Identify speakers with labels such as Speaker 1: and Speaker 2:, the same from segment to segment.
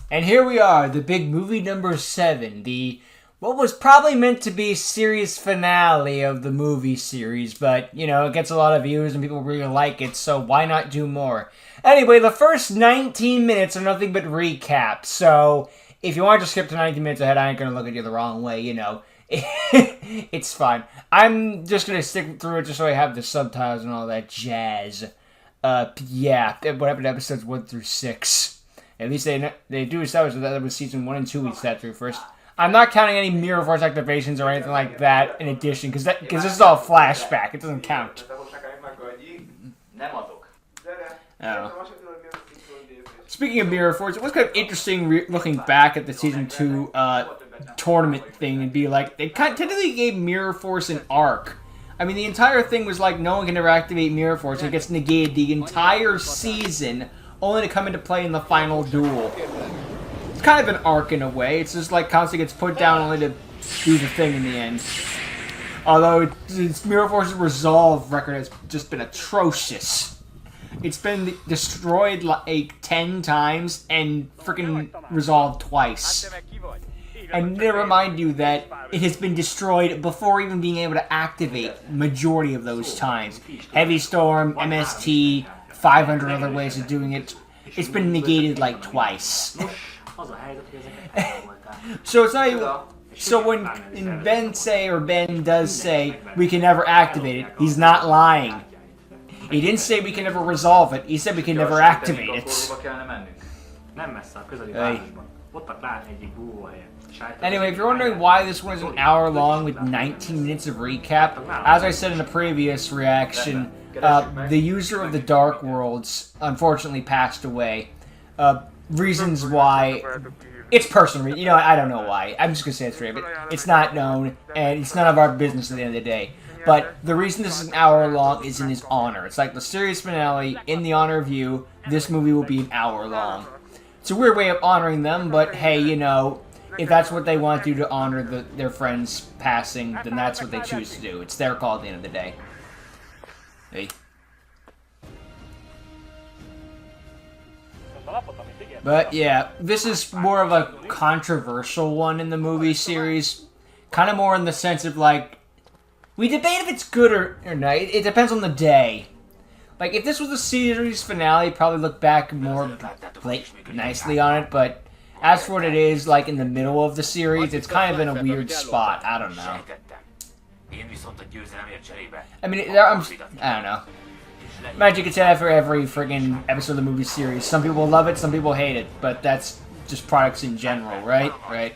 Speaker 1: And here we are, the big movie number 7, the what was probably meant to be series finale of the movie series, but, you know, it gets a lot of views and people really like it, so why not do more? Anyway, the first 19 minutes are nothing but recap, so if you want to skip to 19 minutes ahead, I ain't gonna look at you the wrong way, you know. It's fine. I'm just gonna stick through it just so I have the subtitles and all that jazz. Yeah, what happened to episodes 1 through 6? At least they do establish that was season 1 and 2 we sat through first. I'm not counting any Mirror Force activations or anything like that in addition, because this is all flashback. It doesn't count. Speaking of Mirror Force, it was kind of interesting looking back at the season 2 tournament thing and be like, they technically gave Mirror Force an arc. I mean, the entire thing was like, no one can ever activate Mirror Force. It gets negated the entire season, only to come into play in the final duel. It's kind of an arc in a way. It's just like constantly gets put down only to do the thing in the end. Although its Mirror Force's resolve record has just been atrocious. It's been destroyed like 10 times and freaking resolved twice. And to remind you that it has been destroyed before even being able to activate majority of those times. Heavy Storm, MST, 500 other ways of doing it. It's been negated like twice. So it's not even, so when Ben does say we can never activate it, he's not lying. He didn't say we can never resolve it, he said we can never activate it. Hey. Anyway, if you're wondering why this one is an hour long with 19 minutes of recap, as I said in the previous reaction, the user of the Dark Worlds unfortunately passed away. Reasons why, it's personal, you know, I don't know why. I'm just gonna say it straight, but it's not known, and it's none of our business at the end of the day. But the reason this is an hour long is in his honor. It's like the series finale, in the honor of you, this movie will be an hour long. It's a weird way of honoring them, but hey, you know, if that's what they want to do to honor their friend's passing, then that's what they choose to do. It's their call at the end of the day. Hey. But yeah, this is more of a controversial one in the movie series. Kind of more in the sense of like, we debate if it's good or not. It depends on the day. Like, if this was the series finale, probably look back more nicely on it, but as for what it is, like, in the middle of the series, it's kind of in a weird spot. I don't know. I mean, I don't know. Imagine you could say that for every friggin' episode of the movie series. Some people love it, some people hate it, but that's just products in general, right? Right?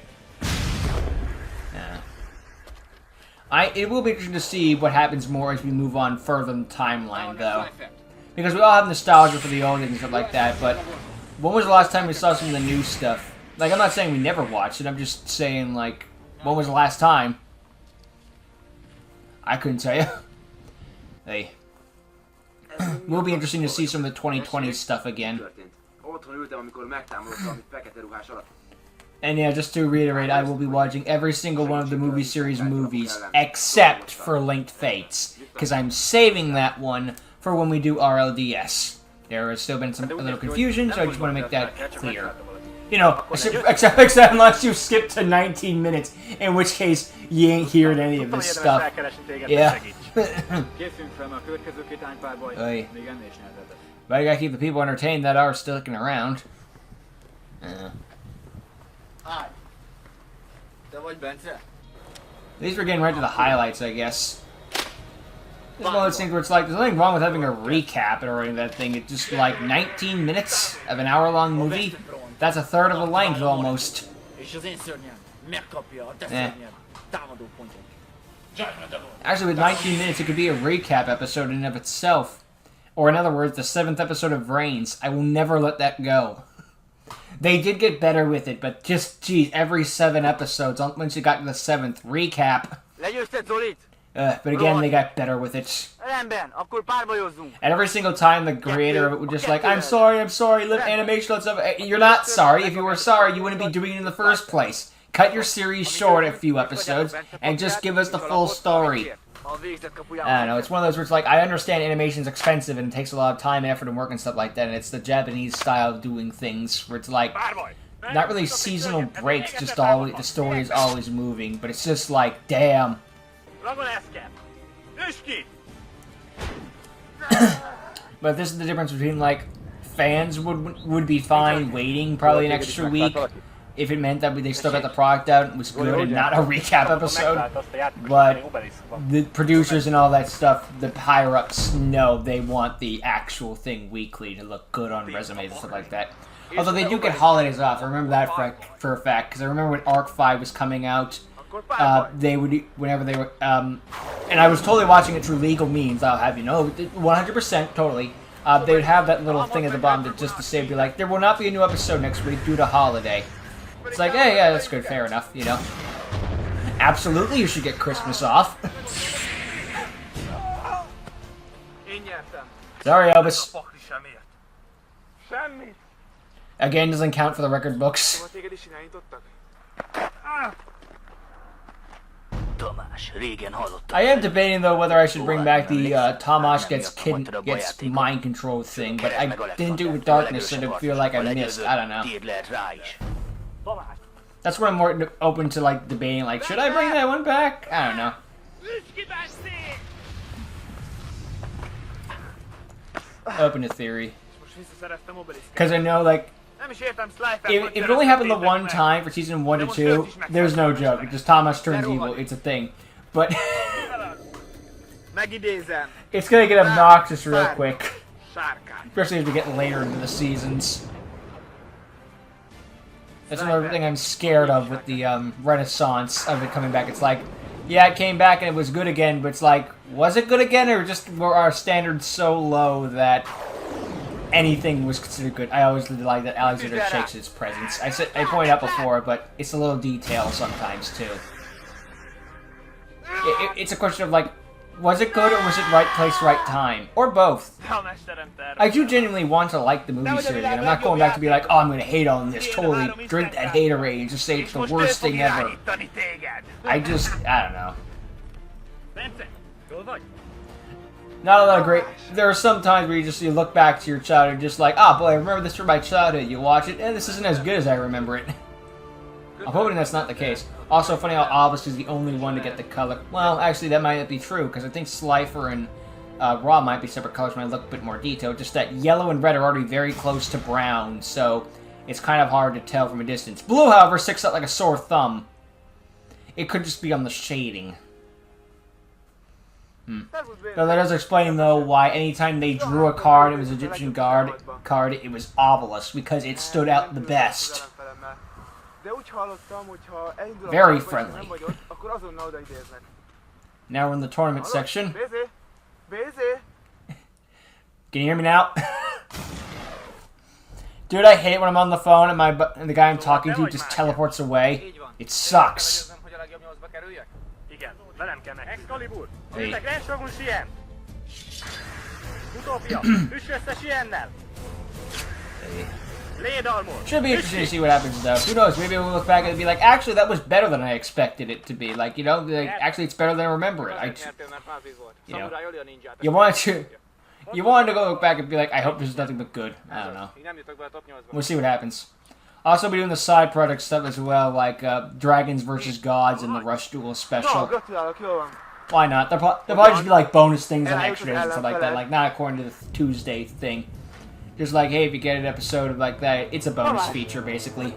Speaker 1: It will be interesting to see what happens more as we move on further in the timeline, though. Because we all have nostalgia for the old and stuff like that, but when was the last time we saw some of the new stuff? Like, I'm not saying we never watched it, I'm just saying, like, when was the last time? I couldn't tell you. Hey. Will be interesting to see some of the 2020 stuff again. And yeah, just to reiterate, I will be watching every single one of the movie series movies, except for Linked Fates, because I'm saving that one for when we do RLDS. There has still been some little confusion, so I just want to make that clear. You know, except unless you skip to 19 minutes, in which case you ain't hearing any of this stuff. Yeah. Oy. But I gotta keep the people entertained that are sticking around. At least we're getting right to the highlights, I guess. It's one of those things where it's like, there's nothing wrong with having a recap or anything that thing. It's just like 19 minutes of an hour-long movie. That's a third of the length, almost. Eh. Actually, with 19 minutes, it could be a recap episode in and of itself. Or in other words, the 7th episode of Reigns. I will never let that go. They did get better with it, but just, geez, every 7 episodes, once you got to the 7th, recap. But again, they got better with it. And every single time, the creator of it would just like, I'm sorry, animation and stuff. You're not sorry. If you were sorry, you wouldn't be doing it in the first place. Cut your series short a few episodes, and just give us the full story. I don't know, it's one of those where it's like, I understand animation's expensive and it takes a lot of time, effort, and work and stuff like that, and it's the Japanese style of doing things, where it's like, not really seasonal breaks, just always the story is always moving, but it's just like, damn. But this is the difference between, like, fans would be fine waiting probably an extra week if it meant that they still got the product out and it was good and not a recap episode. But the producers and all that stuff, the higher-ups know they want the actual thing weekly to look good on resumes and stuff like that. Although they do get holidays off. I remember that for a fact, because I remember when Arc 5 was coming out, they would, whenever they were, and I was totally watching it through legal means, I'll have you know, 100%, totally. They would have that little thing at the bottom that just to say, be like, there will not be a new episode next week due to holiday. It's like, hey, yeah, that's good, fair enough, you know. Absolutely, you should get Christmas off. Sorry, Elvis. Again, doesn't count for the record books. I am debating though whether I should bring back the Tamás gets mind control thing, but I didn't do it with Darkness, so I feel like I missed. I don't know. That's where I'm more open to like debating. Like, should I bring that one back? I don't know. Open to theory, because I know like. If it only happened the one time for season 1 to 2, there's no joke. It's just Tamás turns evil. It's a thing. But it's gonna get obnoxious real quick, especially as we get later into the seasons. That's another thing I'm scared of with the renaissance of it coming back. It's like, yeah, it came back and it was good again, but it's like, was it good again, or just were our standards so low that anything was considered good? I always like that Alexander shakes his presence. I pointed out before, but it's a little detail sometimes too. It's a question of like, was it good or was it right place, right time, or both? I do genuinely want to like the movie series, and I'm not going back to be like, oh, I'm going to hate on this. Totally drink that haterade and just say it's the worst thing ever. I don't know. Not a lot of great. There are some times where you look back to your childhood, just like, ah, boy, I remember this from my childhood. You watch it, and this isn't as good as I remember it. I'm hoping that's not the case. Also, funny how Obelisk is the only one to get the color. Well, actually, that might not be true, because I think Slifer and Raw might be separate colors when I look a bit more detailed. Just that yellow and red are already very close to brown, so it's kind of hard to tell from a distance. Blue, however, sticks out like a sore thumb. It could just be on the shading. So that does explain, though, why anytime they drew a card, it was Egyptian card, it was Obelisk, because it stood out the best. Very friendly. Now we're in the tournament section. Can you hear me now? Dude, I hate when I'm on the phone and the guy I'm talking to just teleports away. It sucks. Hey. Should be interesting to see what happens, though. Who knows? Maybe we'll look back and be like, actually, that was better than I expected it to be. Like, you know, like, actually, it's better than I remember it. You know, you wanted to go look back and be like, I hope this is nothing but good. I don't know. We'll see what happens. Also, be doing the side project stuff as well, like Dragons vs. Gods and the Rush Duel special. Why not? They'll probably just be like bonus things and extras and stuff like that, like not according to the Tuesday thing. Just like, hey, if you get an episode of like that, it's a bonus feature, basically.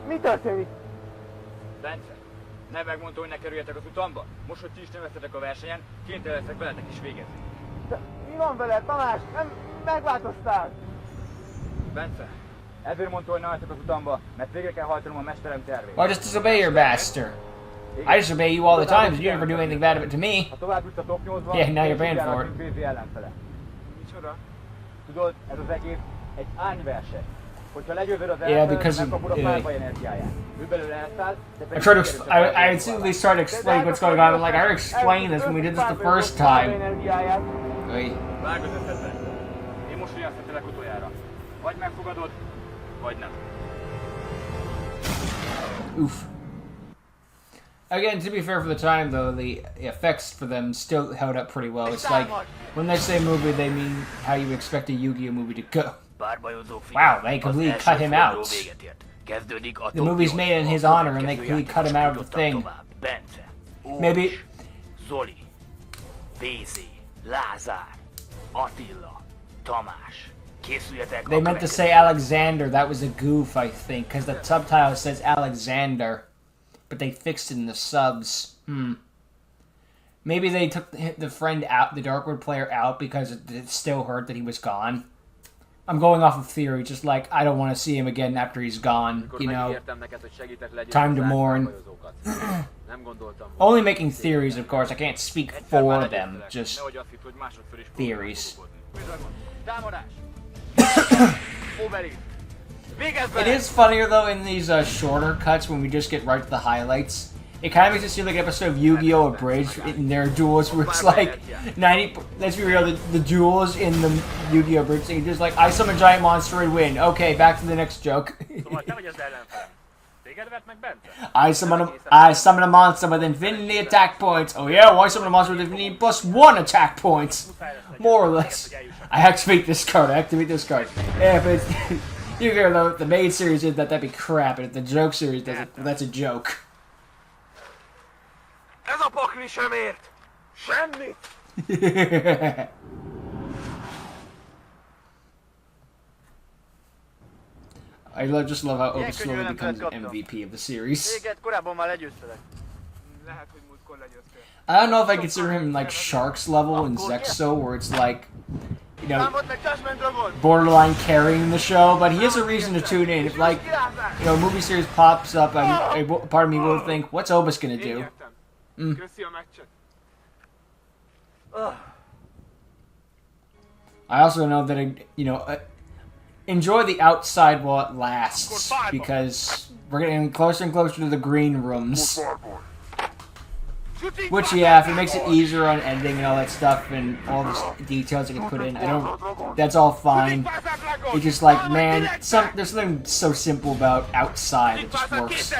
Speaker 1: Well, just disobey your master. I disobey you all the time, because you never do anything bad of it to me. Yeah, now you're banned for it. Yeah, because I try to. I simply start to explain what's going on. I'm like, I already explained this when we did this the first time. Wait. Oof. Again, to be fair for the time, though, the effects for them still held up pretty well. It's like, when they say movie, they mean how you expect a Yu-Gi-Oh movie to go. Wow, they completely cut him out. The movie's made in his honor, and they completely cut him out of the thing. Maybe...
Speaker 2: Zoli, Bézé, Lázár, Attila, Tamás.
Speaker 1: They meant to say Alexander. That was a goof, I think, because the subtitle says Alexander. But they fixed it in the subs. Maybe they took the friend out, the Darkwood player out, because it still hurt that he was gone. I'm going off of theory, just like, I don't want to see him again after he's gone, you know. Time to mourn. Only making theories, of course. I can't speak for them, just theories. It is funnier, though, in these shorter cuts when we just get right to the highlights. It kind of makes it seem like an episode of Yu-Gi-Oh! Abridged in their duels where it's like 90... Let's be real, the duels in the Yu-Gi-Oh! Abridged thing, just like, I summon a giant monster and win. Okay, back to the next joke. I summon a monster with infinity attack points. Oh yeah, why summon a monster with infinity plus 1 attack points? More or less. I activate this card, Yeah, but it's... Yu-Gi-Oh! The main series did that, that'd be crap. And if the joke series does it, well, that's a joke.
Speaker 2: Ez a pakli sem ért! Semmit!
Speaker 1: I just love how Oba slowly becomes MVP of the series. I don't know if I consider him like Shark's level in Zexo, where it's like, you know, borderline carrying the show, but he has a reason to tune in. If, like, you know, a movie series pops up, part of me will think, what's Obus gonna do? I also know that, you know, enjoy the outside while it lasts, because we're getting closer and closer to the green rooms. Which, yeah, if it makes it easier on editing and all that stuff, and all the details I can put in, that's all fine. It's just like, man, there's something so simple about outside that just works.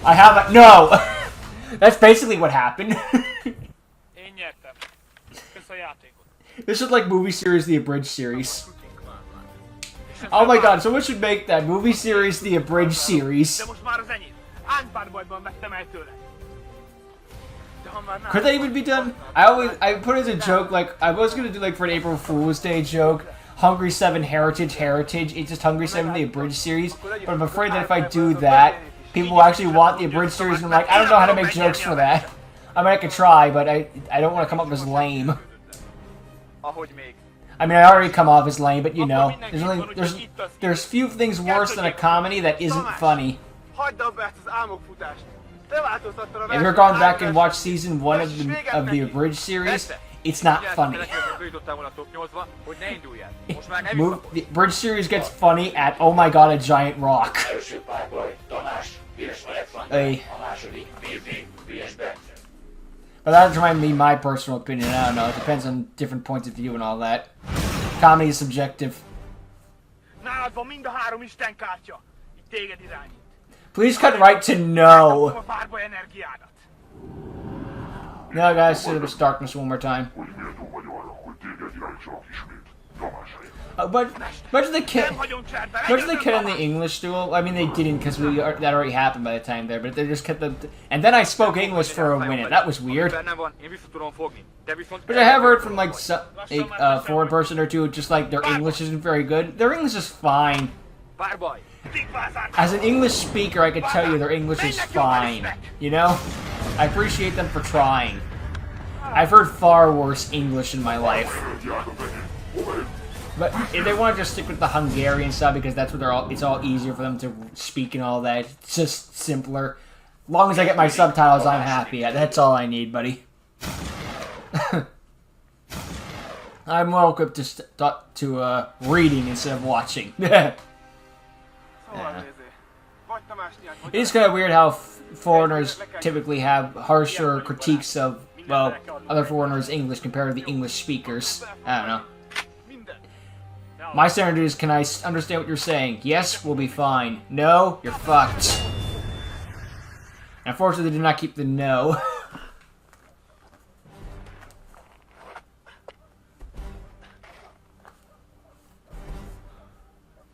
Speaker 1: I haven't. No! That's basically what happened. This is like movie series, the abridged series. Oh my god, someone should make that movie series, the abridged series. Could that even be done? I put it as a joke, like, I was gonna do like for an April Fool's Day joke, Hungry 7 Heritage, it's just Hungry 7, the abridged series, but I'm afraid that if I do that, people will actually want the abridged series, and I'm like, I don't know how to make jokes for that. I mean, I could try, but I don't want to come up as lame. I mean, I already come off as lame, but you know, there's few things worse than a comedy that isn't funny. If you're going back and watch season 1 of the abridged series, it's not funny. The abridged series gets funny at, oh my god, a giant rock. But that reminds me my personal opinion. I don't know. It depends on different points of view and all that. Comedy is subjective. Please cut right to no. No, guys, sit with darkness one more time. But imagine they kid in the English duel. I mean, they didn't because that already happened by the time there. But they just kept the. And then I spoke English for a minute. That was weird. But I have heard from like a foreign person or two, just like their English isn't very good. Their English is fine. As an English speaker, I could tell you their English is fine. You know, I appreciate them for trying. I've heard far worse English in my life. But if they want to just stick with the Hungarian stuff because that's what it's all easier for them to speak and all that. It's just simpler. As long as I get my subtitles, I'm happy. That's all I need, buddy. I'm well equipped to reading instead of watching. Yeah. It is kind of weird how foreigners typically have harsher critiques of, well, other foreigners' English compared to the English speakers. I don't know. My standard is, can I understand what you're saying? Yes, we'll be fine. No, you're fucked. Unfortunately, they did not keep the no.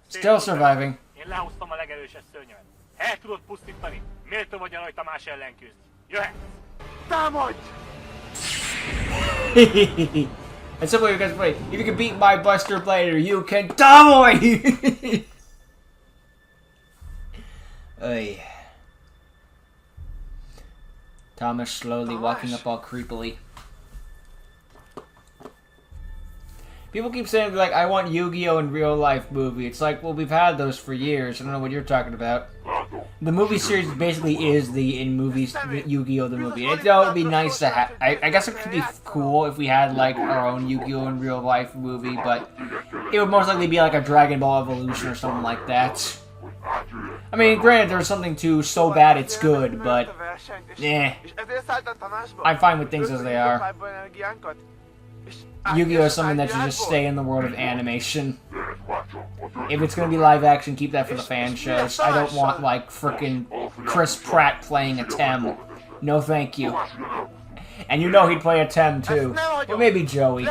Speaker 1: Still surviving.
Speaker 3: Én lehoztam a legerősebb szörnyemet. El tudod pusztítani. Méltó vagy a Nagy Tamás ellen küzd. Jöhet!
Speaker 2: Támadj!
Speaker 1: That's simple you guys play. If you can beat my Buster Blader, you can dominate! Ay. Thomas slowly walking up all creepily. People keep saying, like, I want Yu-Gi-Oh! In real life movie. It's like, well, we've had those for years. I don't know what you're talking about. The movie series basically is the in movies Yu-Gi-Oh! The movie. It would be nice to have. I guess it could be cool if we had like our own Yu-Gi-Oh! In real life movie, but it would most likely be like a Dragon Ball Evolution or something like that. I mean, granted, there's something to so bad it's good, but I'm fine with things as they are. Yu-Gi-Oh! Is something that should just stay in the world of animation. If it's gonna be live action, keep that for the fan shows. I don't want, like, frickin' Chris Pratt playing a Tem. No thank you. And you know he'd play a Tem, too. Or maybe Joey.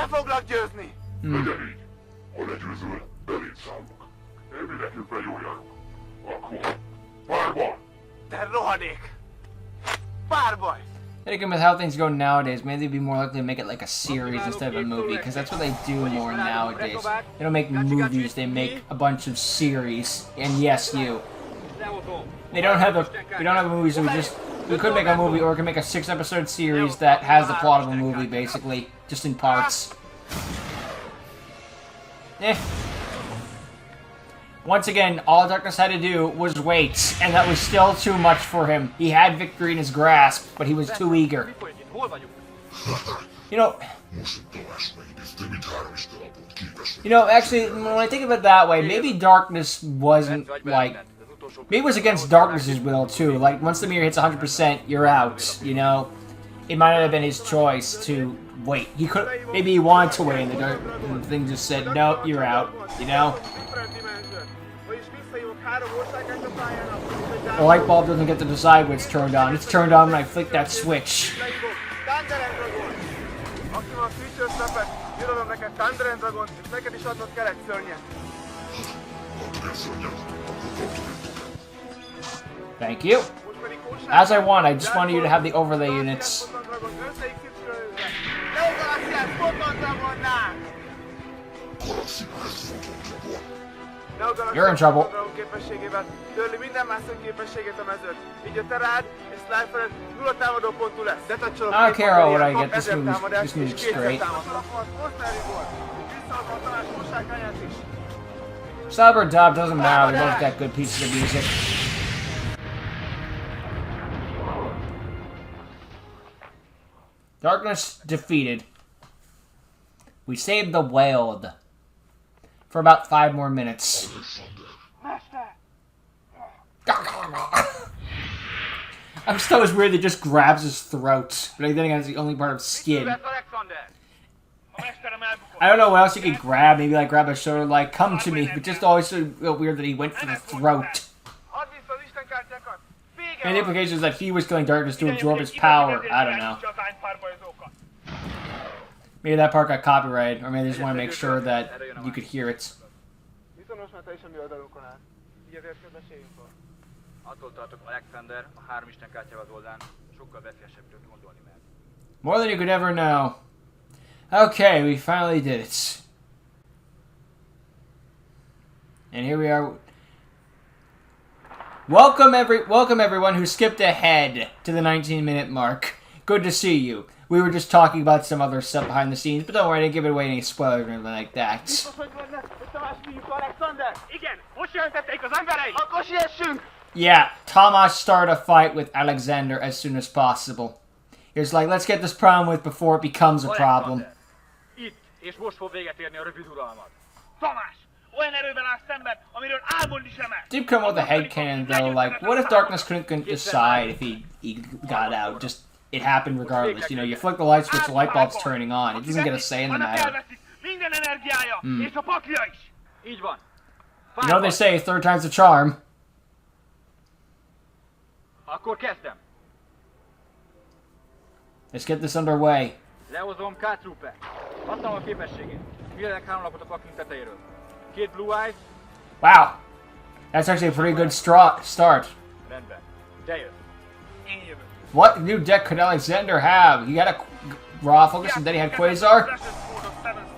Speaker 1: I think with how things go nowadays, maybe they'd be more likely to make it like a series instead of a movie, because that's what they do more nowadays. They don't make movies, they make a bunch of series. And yes, you. We don't have a movie, so we could make a movie, or we could make a 6-episode series that has the plot of a movie, basically, just in parts. Once again, all Darkness had to do was wait, and that was still too much for him. He had victory in his grasp, but he was too eager. You know, actually, when I think of it that way, maybe Darkness wasn't, like... Maybe it was against Darkness's will, too. Like, once the mirror hits 100%, you're out, you know? It might not have been his choice to wait. He could... Maybe he wanted to wait, and the thing just said, no, you're out, you know? The light bulb doesn't get to decide when it's turned on. It's turned on when I flick that switch. Thank you. As I want, I just wanted you to have the overlay units. You're in trouble. I don't care what I get. This music's great. Sub or dub, doesn't matter. We both got good pieces of music. Darkness defeated. We saved the world. For about 5 more minutes. I'm still as weird that it just grabs his throat. But I think that's the only part of skin. I don't know what else you could grab. Maybe like grab a shoulder, like, come to me. But just always so weird that he went for the throat. And the implication is that he was killing Darkness to absorb his power. I don't know. Maybe that part got copyrighted, or maybe they just want to make sure that you could hear it. More than you could ever know. Okay, we finally did it. And here we are. Welcome everyone who skipped ahead to the 19-minute mark. Good to see you. We were just talking about some other stuff behind the scenes, but don't worry, I didn't give it away any spoilers or anything like that. Yeah, Tamás started a fight with Alexander as soon as possible. He was like, let's get this problem with before it becomes a problem. Did come with a headcanon though, like, what if Darkness couldn't decide if he got out? Just, it happened regardless. You know, you flick the light switch, the light bulb's turning on. It doesn't get a say in the matter. You know they say, 3rd time's a charm. Let's get this underway.
Speaker 4: Lehozom K-Trooper. Adtam a képességét. Figyelek 3 lapot a paking tetejéről. 2 Blue Eyes,
Speaker 1: Wow. That's actually a pretty good start.
Speaker 3: Rendben. Te jössz.
Speaker 2: Én jövök.
Speaker 1: What new deck could Alexander have? He had a Raw Focus and then he had Quasar.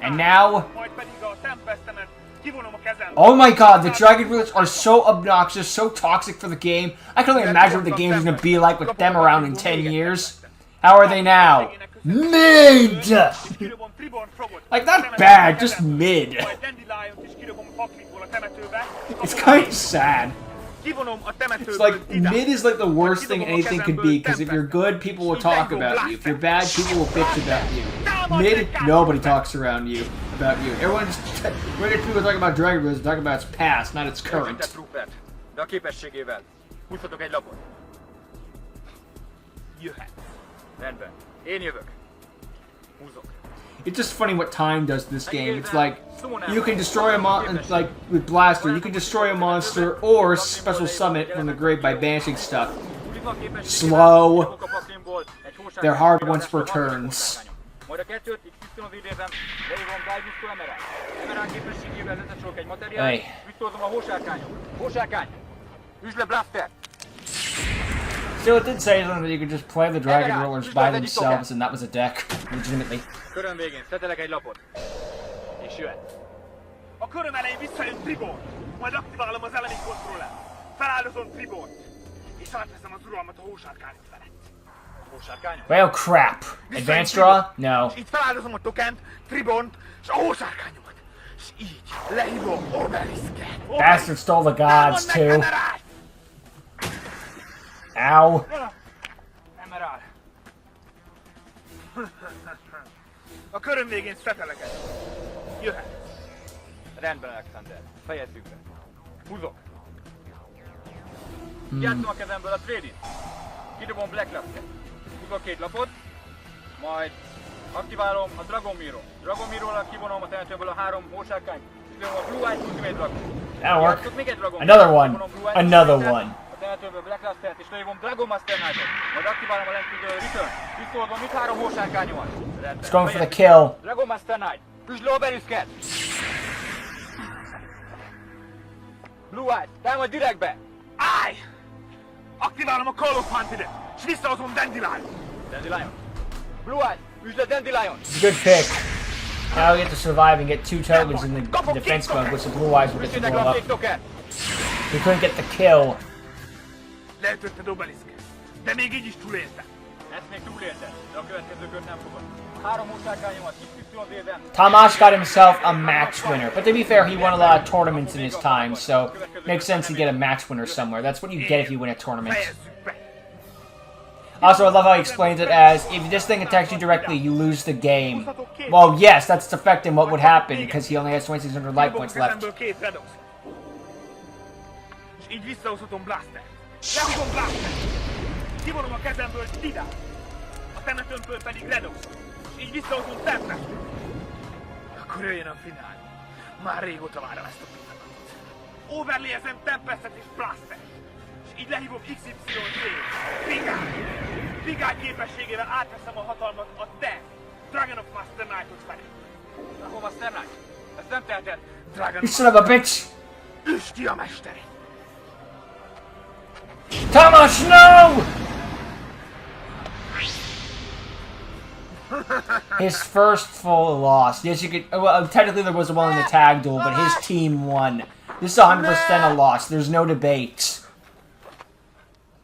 Speaker 1: And now...
Speaker 3: Majd pedig a Tempestemet kivonom a kezembe.
Speaker 1: Oh my god, the Dragon Rulers are so obnoxious, so toxic for the game. I can only imagine what the game is going to be like with them around in 10 years. How are they now? Mid!
Speaker 3: Kirobom Tribont Frogot.
Speaker 1: Like, not bad, just mid.
Speaker 3: Majd Dandeliont is kirobom Faklikból a temetőbe.
Speaker 1: It's kind of sad.
Speaker 3: Kivonom a temetőből
Speaker 1: It's like,
Speaker 3: ide.
Speaker 1: mid is like the worst thing anything could be, because if you're good, people will talk about you. If you're bad, people will bitch about you. Mid, nobody talks around you, about you. Everyone just, when people talk about Dragon Rulers, talking about its past, not its current.
Speaker 4: Rupert, de a képességével húzhatok egy lapot.
Speaker 3: Jöhet.
Speaker 4: Rendben. Én jövök. Húzok.
Speaker 1: It's just funny what time does this game. It's like, you can destroy a like with Blaster, you can destroy a monster or special summon it from the grave by banishing stuff. Slow. They're hard once per turns.
Speaker 4: Majd a kettőt itt tisztulom idézem, leírom Daibusztól Emerald. Emerald képességével letesorok egy materiált,
Speaker 1: Hey.
Speaker 4: visszorzom a hósárkányom. Hósárkány! Üsd le Blaster!
Speaker 1: Still, it did say that you could just play the Dragon Rulers by themselves and that was a deck, legitimately.
Speaker 4: Körön végén szetelek egy lapot. És jöhet.
Speaker 3: A köröm elején visszajön Tribont. Majd aktiválom az elemi kontrollert. Feláldozom Tribont. És átveszem az uralmat a hósárkányok felett.
Speaker 4: Hósárkányom?
Speaker 1: Well, crap. Advanced draw? No.
Speaker 3: És így feláldozom a tokent, Tribont és a hósárkányomat. És így lehívom Obeliszket.
Speaker 1: Bastard stole the gods, too. Ow.
Speaker 3: Emerald. A köröm végén szeteleket. Jöhet.
Speaker 4: Rendben, Alexander. Fejezzük be. Húzok. Játszom a kezemből a tradit. Kidobom Black Lapket. Húzok két lapot. Majd aktiválom a Dragon Mirror. Dragon Mirror-ra kivonom a temetőből a 3 hósárkányt. Kidobom a Blue Eyes Ultimate Dragon.
Speaker 1: That'll work.
Speaker 4: Játszok még egy Dragon
Speaker 1: Another
Speaker 4: Mirror.
Speaker 1: one.
Speaker 4: Kivonom Blue Eyes
Speaker 1: Another
Speaker 4: Ultimate-et,
Speaker 1: one.
Speaker 4: A temetőből Black Lastert és lehívom Dragon Master Knight-ot. Majd aktiválom a Lengtudő Return. Visszoldom mit 3 hósárkányomat.
Speaker 1: It's going for the kill.
Speaker 4: Dragon Master Knight. Üsd le Obeliszket! Blue Eyes, támadj direktbe!
Speaker 3: Állj! Aktiválom a Call of Hunted-et, és visszahozom Dandelion.
Speaker 4: Dandelion. Blue Eyes, üsd le Dandelion!
Speaker 1: It's a good pick. Now we get to survive and get 2 tokens in the defense mode, which the Blue Eyes will get to
Speaker 4: Üsd
Speaker 1: blow
Speaker 4: le
Speaker 1: up.
Speaker 4: Take Token!
Speaker 1: We couldn't get the kill.
Speaker 3: Leütötted Obeliszket, de még így is túléltem.
Speaker 4: Ezt még túlélted, de a következő kört nem fogod. 3 hósárkányomat XY-ben.
Speaker 1: Tamash got himself a match winner, but to be fair, he won a lot of tournaments in his time, so it makes sense to get a match winner somewhere. That's what you get if you win a tournament.
Speaker 3: Fejezzük be.
Speaker 1: Also, I love how he explains it as, if this thing attacks you directly, you lose the game. Well, yes, that's affecting what would happen, because he only has 2600 life points left.
Speaker 3: Kezemből 2 Redox. És így visszahozhatom Blaster. Lehúzom Blaster. Kivonom a kezemből Tidát. A temetőmből pedig Redox. És így visszahozom Tempest. Akkor jöjjön a finál. Már régóta várom ezt a pillanatot. Overlayezem Tempestet és Blaster. És így lehívom XYZ Vigál. Vigál képességével átveszem a hatalmat a te Dragon of Master Knight-ot felé.
Speaker 4: Dragon Master Knight, ezt nem teheted.
Speaker 3: Dragon
Speaker 1: You son of a bitch!
Speaker 3: Üsd ki a mesterét!
Speaker 1: Tamash, no! His first full loss. Yes, you could. Well, technically there was one in the tag duel, but his team won. This is 100% a loss. There's no debate.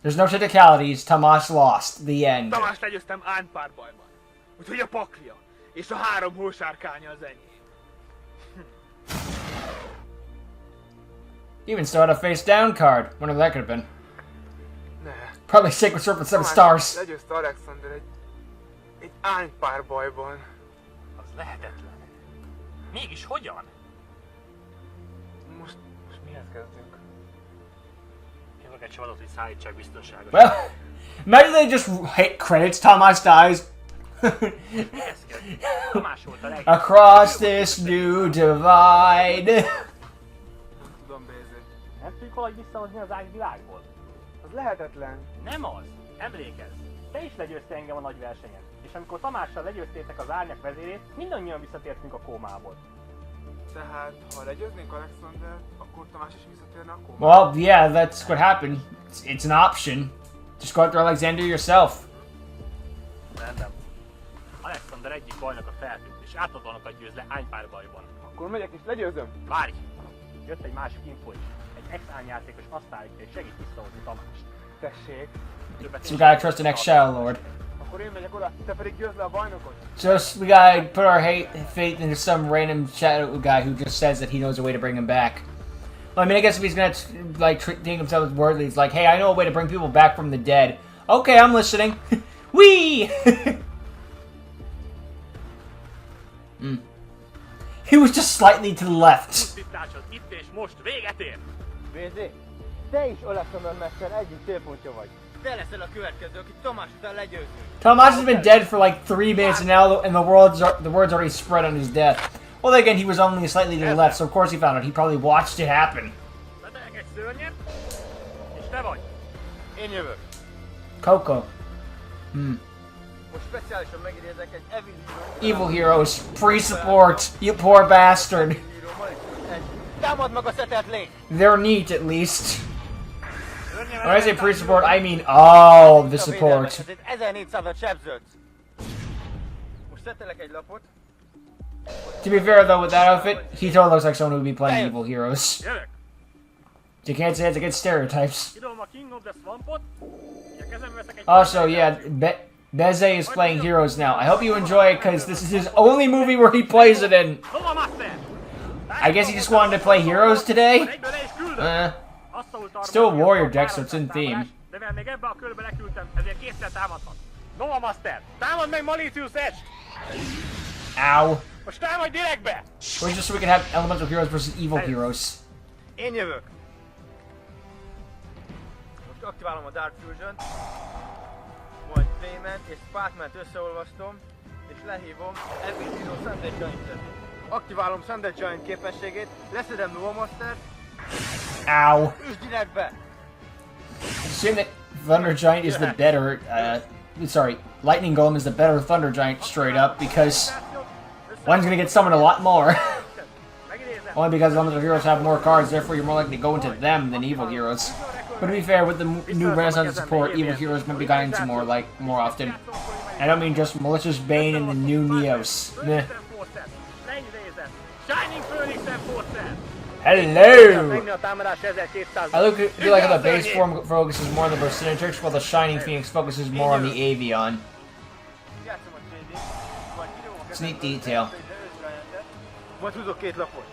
Speaker 1: There's no technicalities. Tamash lost. The end.
Speaker 3: Tamást legyőztem ánypárbajban. Úgyhogy a paklia és a 3 hósárkánya az enyém.
Speaker 1: Even still had a face down card. Wonder what that could have been.
Speaker 5: Ne.
Speaker 1: Probably Sacred Serpent 7 stars.
Speaker 5: Legyőzte Alexander egy ánypárbajban.
Speaker 3: Az lehetetlen. Mégis hogyan?
Speaker 5: Most mihez kezdünk?
Speaker 3: Kérlek egy csavatot, hogy szállítsák biztonságos.
Speaker 1: Well, imagine they just hit credits. Tamash dies.
Speaker 3: Ez kell. Tamás volt a leg...
Speaker 1: Across this new divide.
Speaker 5: Nem tudom, Bézé.
Speaker 3: Nem tudjuk valahogy visszahozni az árnyvilágból?
Speaker 5: Az lehetetlen.
Speaker 3: Nem az! Emlékezz! Te is legyőztél engem a nagy versenyen. És amikor Tamással legyőztétek az árnyak vezérét, mindannyian visszatértünk a kómából.
Speaker 5: Tehát, ha legyőznénk Alexandert, akkor Tamás is visszatérne a kómába.
Speaker 1: Well, yeah, that's what happened. It's an option. Just go after Alexander yourself.
Speaker 3: Rendben. Alexander egyik bajnoka feltűnt, és átadónokat győz le ánypárbajban.
Speaker 5: Akkor megyek és legyőzöm.
Speaker 3: Várj! Jött egy másik info is. Egy ex-ányjátékos azt állítja, hogy segít visszahozni Tamást.
Speaker 5: Tessék.
Speaker 3: Többet
Speaker 1: So we gotta trust the next Shadow Lord.
Speaker 5: Akkor én megyek oda, te pedig győzd le a bajnokot.
Speaker 1: Just we gotta put our faith into some random shadow guy who just says that he knows a way to bring him back. Well, I mean, I guess if he's gonna like think himself as worthy, he's like, "Hey, I know a way to bring people back from the dead." Okay, I'm listening. Wee. He was just slightly to the left.
Speaker 3: Tisztásod itt és most véget ér!
Speaker 6: BZ, te is Alexander Mester egyik célpontja vagy. Te leszel a következő, aki Tamás után legyőzünk.
Speaker 1: Tomas has been dead for like 3 minutes, and now the word's already spread on his death. Well, then again, he was only slightly to the left, so of course he found it. He probably watched it happen.
Speaker 3: Betelek egy szörnyet, és te vagy!
Speaker 6: Én jövök.
Speaker 1: Coco.
Speaker 6: Most speciálisan megidézek egy Evil
Speaker 1: Evil heroes. Free support. You poor bastard.
Speaker 6: Hero Malicious Edge. Támad meg a szetelt lény!
Speaker 1: They're neat, at least. When I say free support, I mean all of the support.
Speaker 6: Ez egy 1400-at sebződsz. Most szetelek egy lapot.
Speaker 1: To be fair, though, with that outfit, he totally looks like someone who would be playing evil heroes.
Speaker 3: Jövök!
Speaker 1: You can't say it's against stereotypes.
Speaker 3: Kidom a King of the Swampot, és a kezembe veszek egy...
Speaker 1: Also, yeah, Beze is playing heroes now. I hope you enjoy it, because this is his only movie where he plays it in.
Speaker 3: Nova Master!
Speaker 1: I guess he just wanted to play heroes today?
Speaker 3: Egyből le is küldöm!
Speaker 1: Still a warrior deck, so it's in theme.
Speaker 3: De mivel még ebbe a körbe leküldtem, ezért kétszer támadhat. Nova Master! Támad meg Malicious Edge!
Speaker 1: Ow.
Speaker 3: Most támadj direktbe!
Speaker 1: Or just so we can have elemental heroes versus evil heroes.
Speaker 6: Én jövök. Most aktiválom a Dark Fusion-t. Majd Flame-et és Sparkman-t összeolvasztom. És lehívom Evil Hero Sunday Giant-et. Aktiválom Sunday Giant képességét, leszedem Nova Master-t.
Speaker 1: Ow.
Speaker 6: Üsd direktbe!
Speaker 1: Assume that Thunder Giant is the better, sorry, Lightning Golem is the better Thunder Giant straight up, because one's gonna get summoned a lot more. Only because elemental heroes have more cards, therefore you're more likely to go into them than evil heroes. But to be fair, with the new Renaissance support, evil heroes might be going into more often. I don't mean just Malicious Bane and the new Neos. Meh.
Speaker 3: Shining Phoenix Enforcer!
Speaker 1: Hello!
Speaker 3: Megni a támadás 1200.
Speaker 1: I do like how the base form focuses more on the Vercingetorix, while the Shining Phoenix focuses more on the Avion.
Speaker 6: Játszom a JD, majd kidobom a
Speaker 1: It's neat
Speaker 6: kezemből
Speaker 1: detail.
Speaker 6: egy erős Giant-et, majd húzok 2 lapot.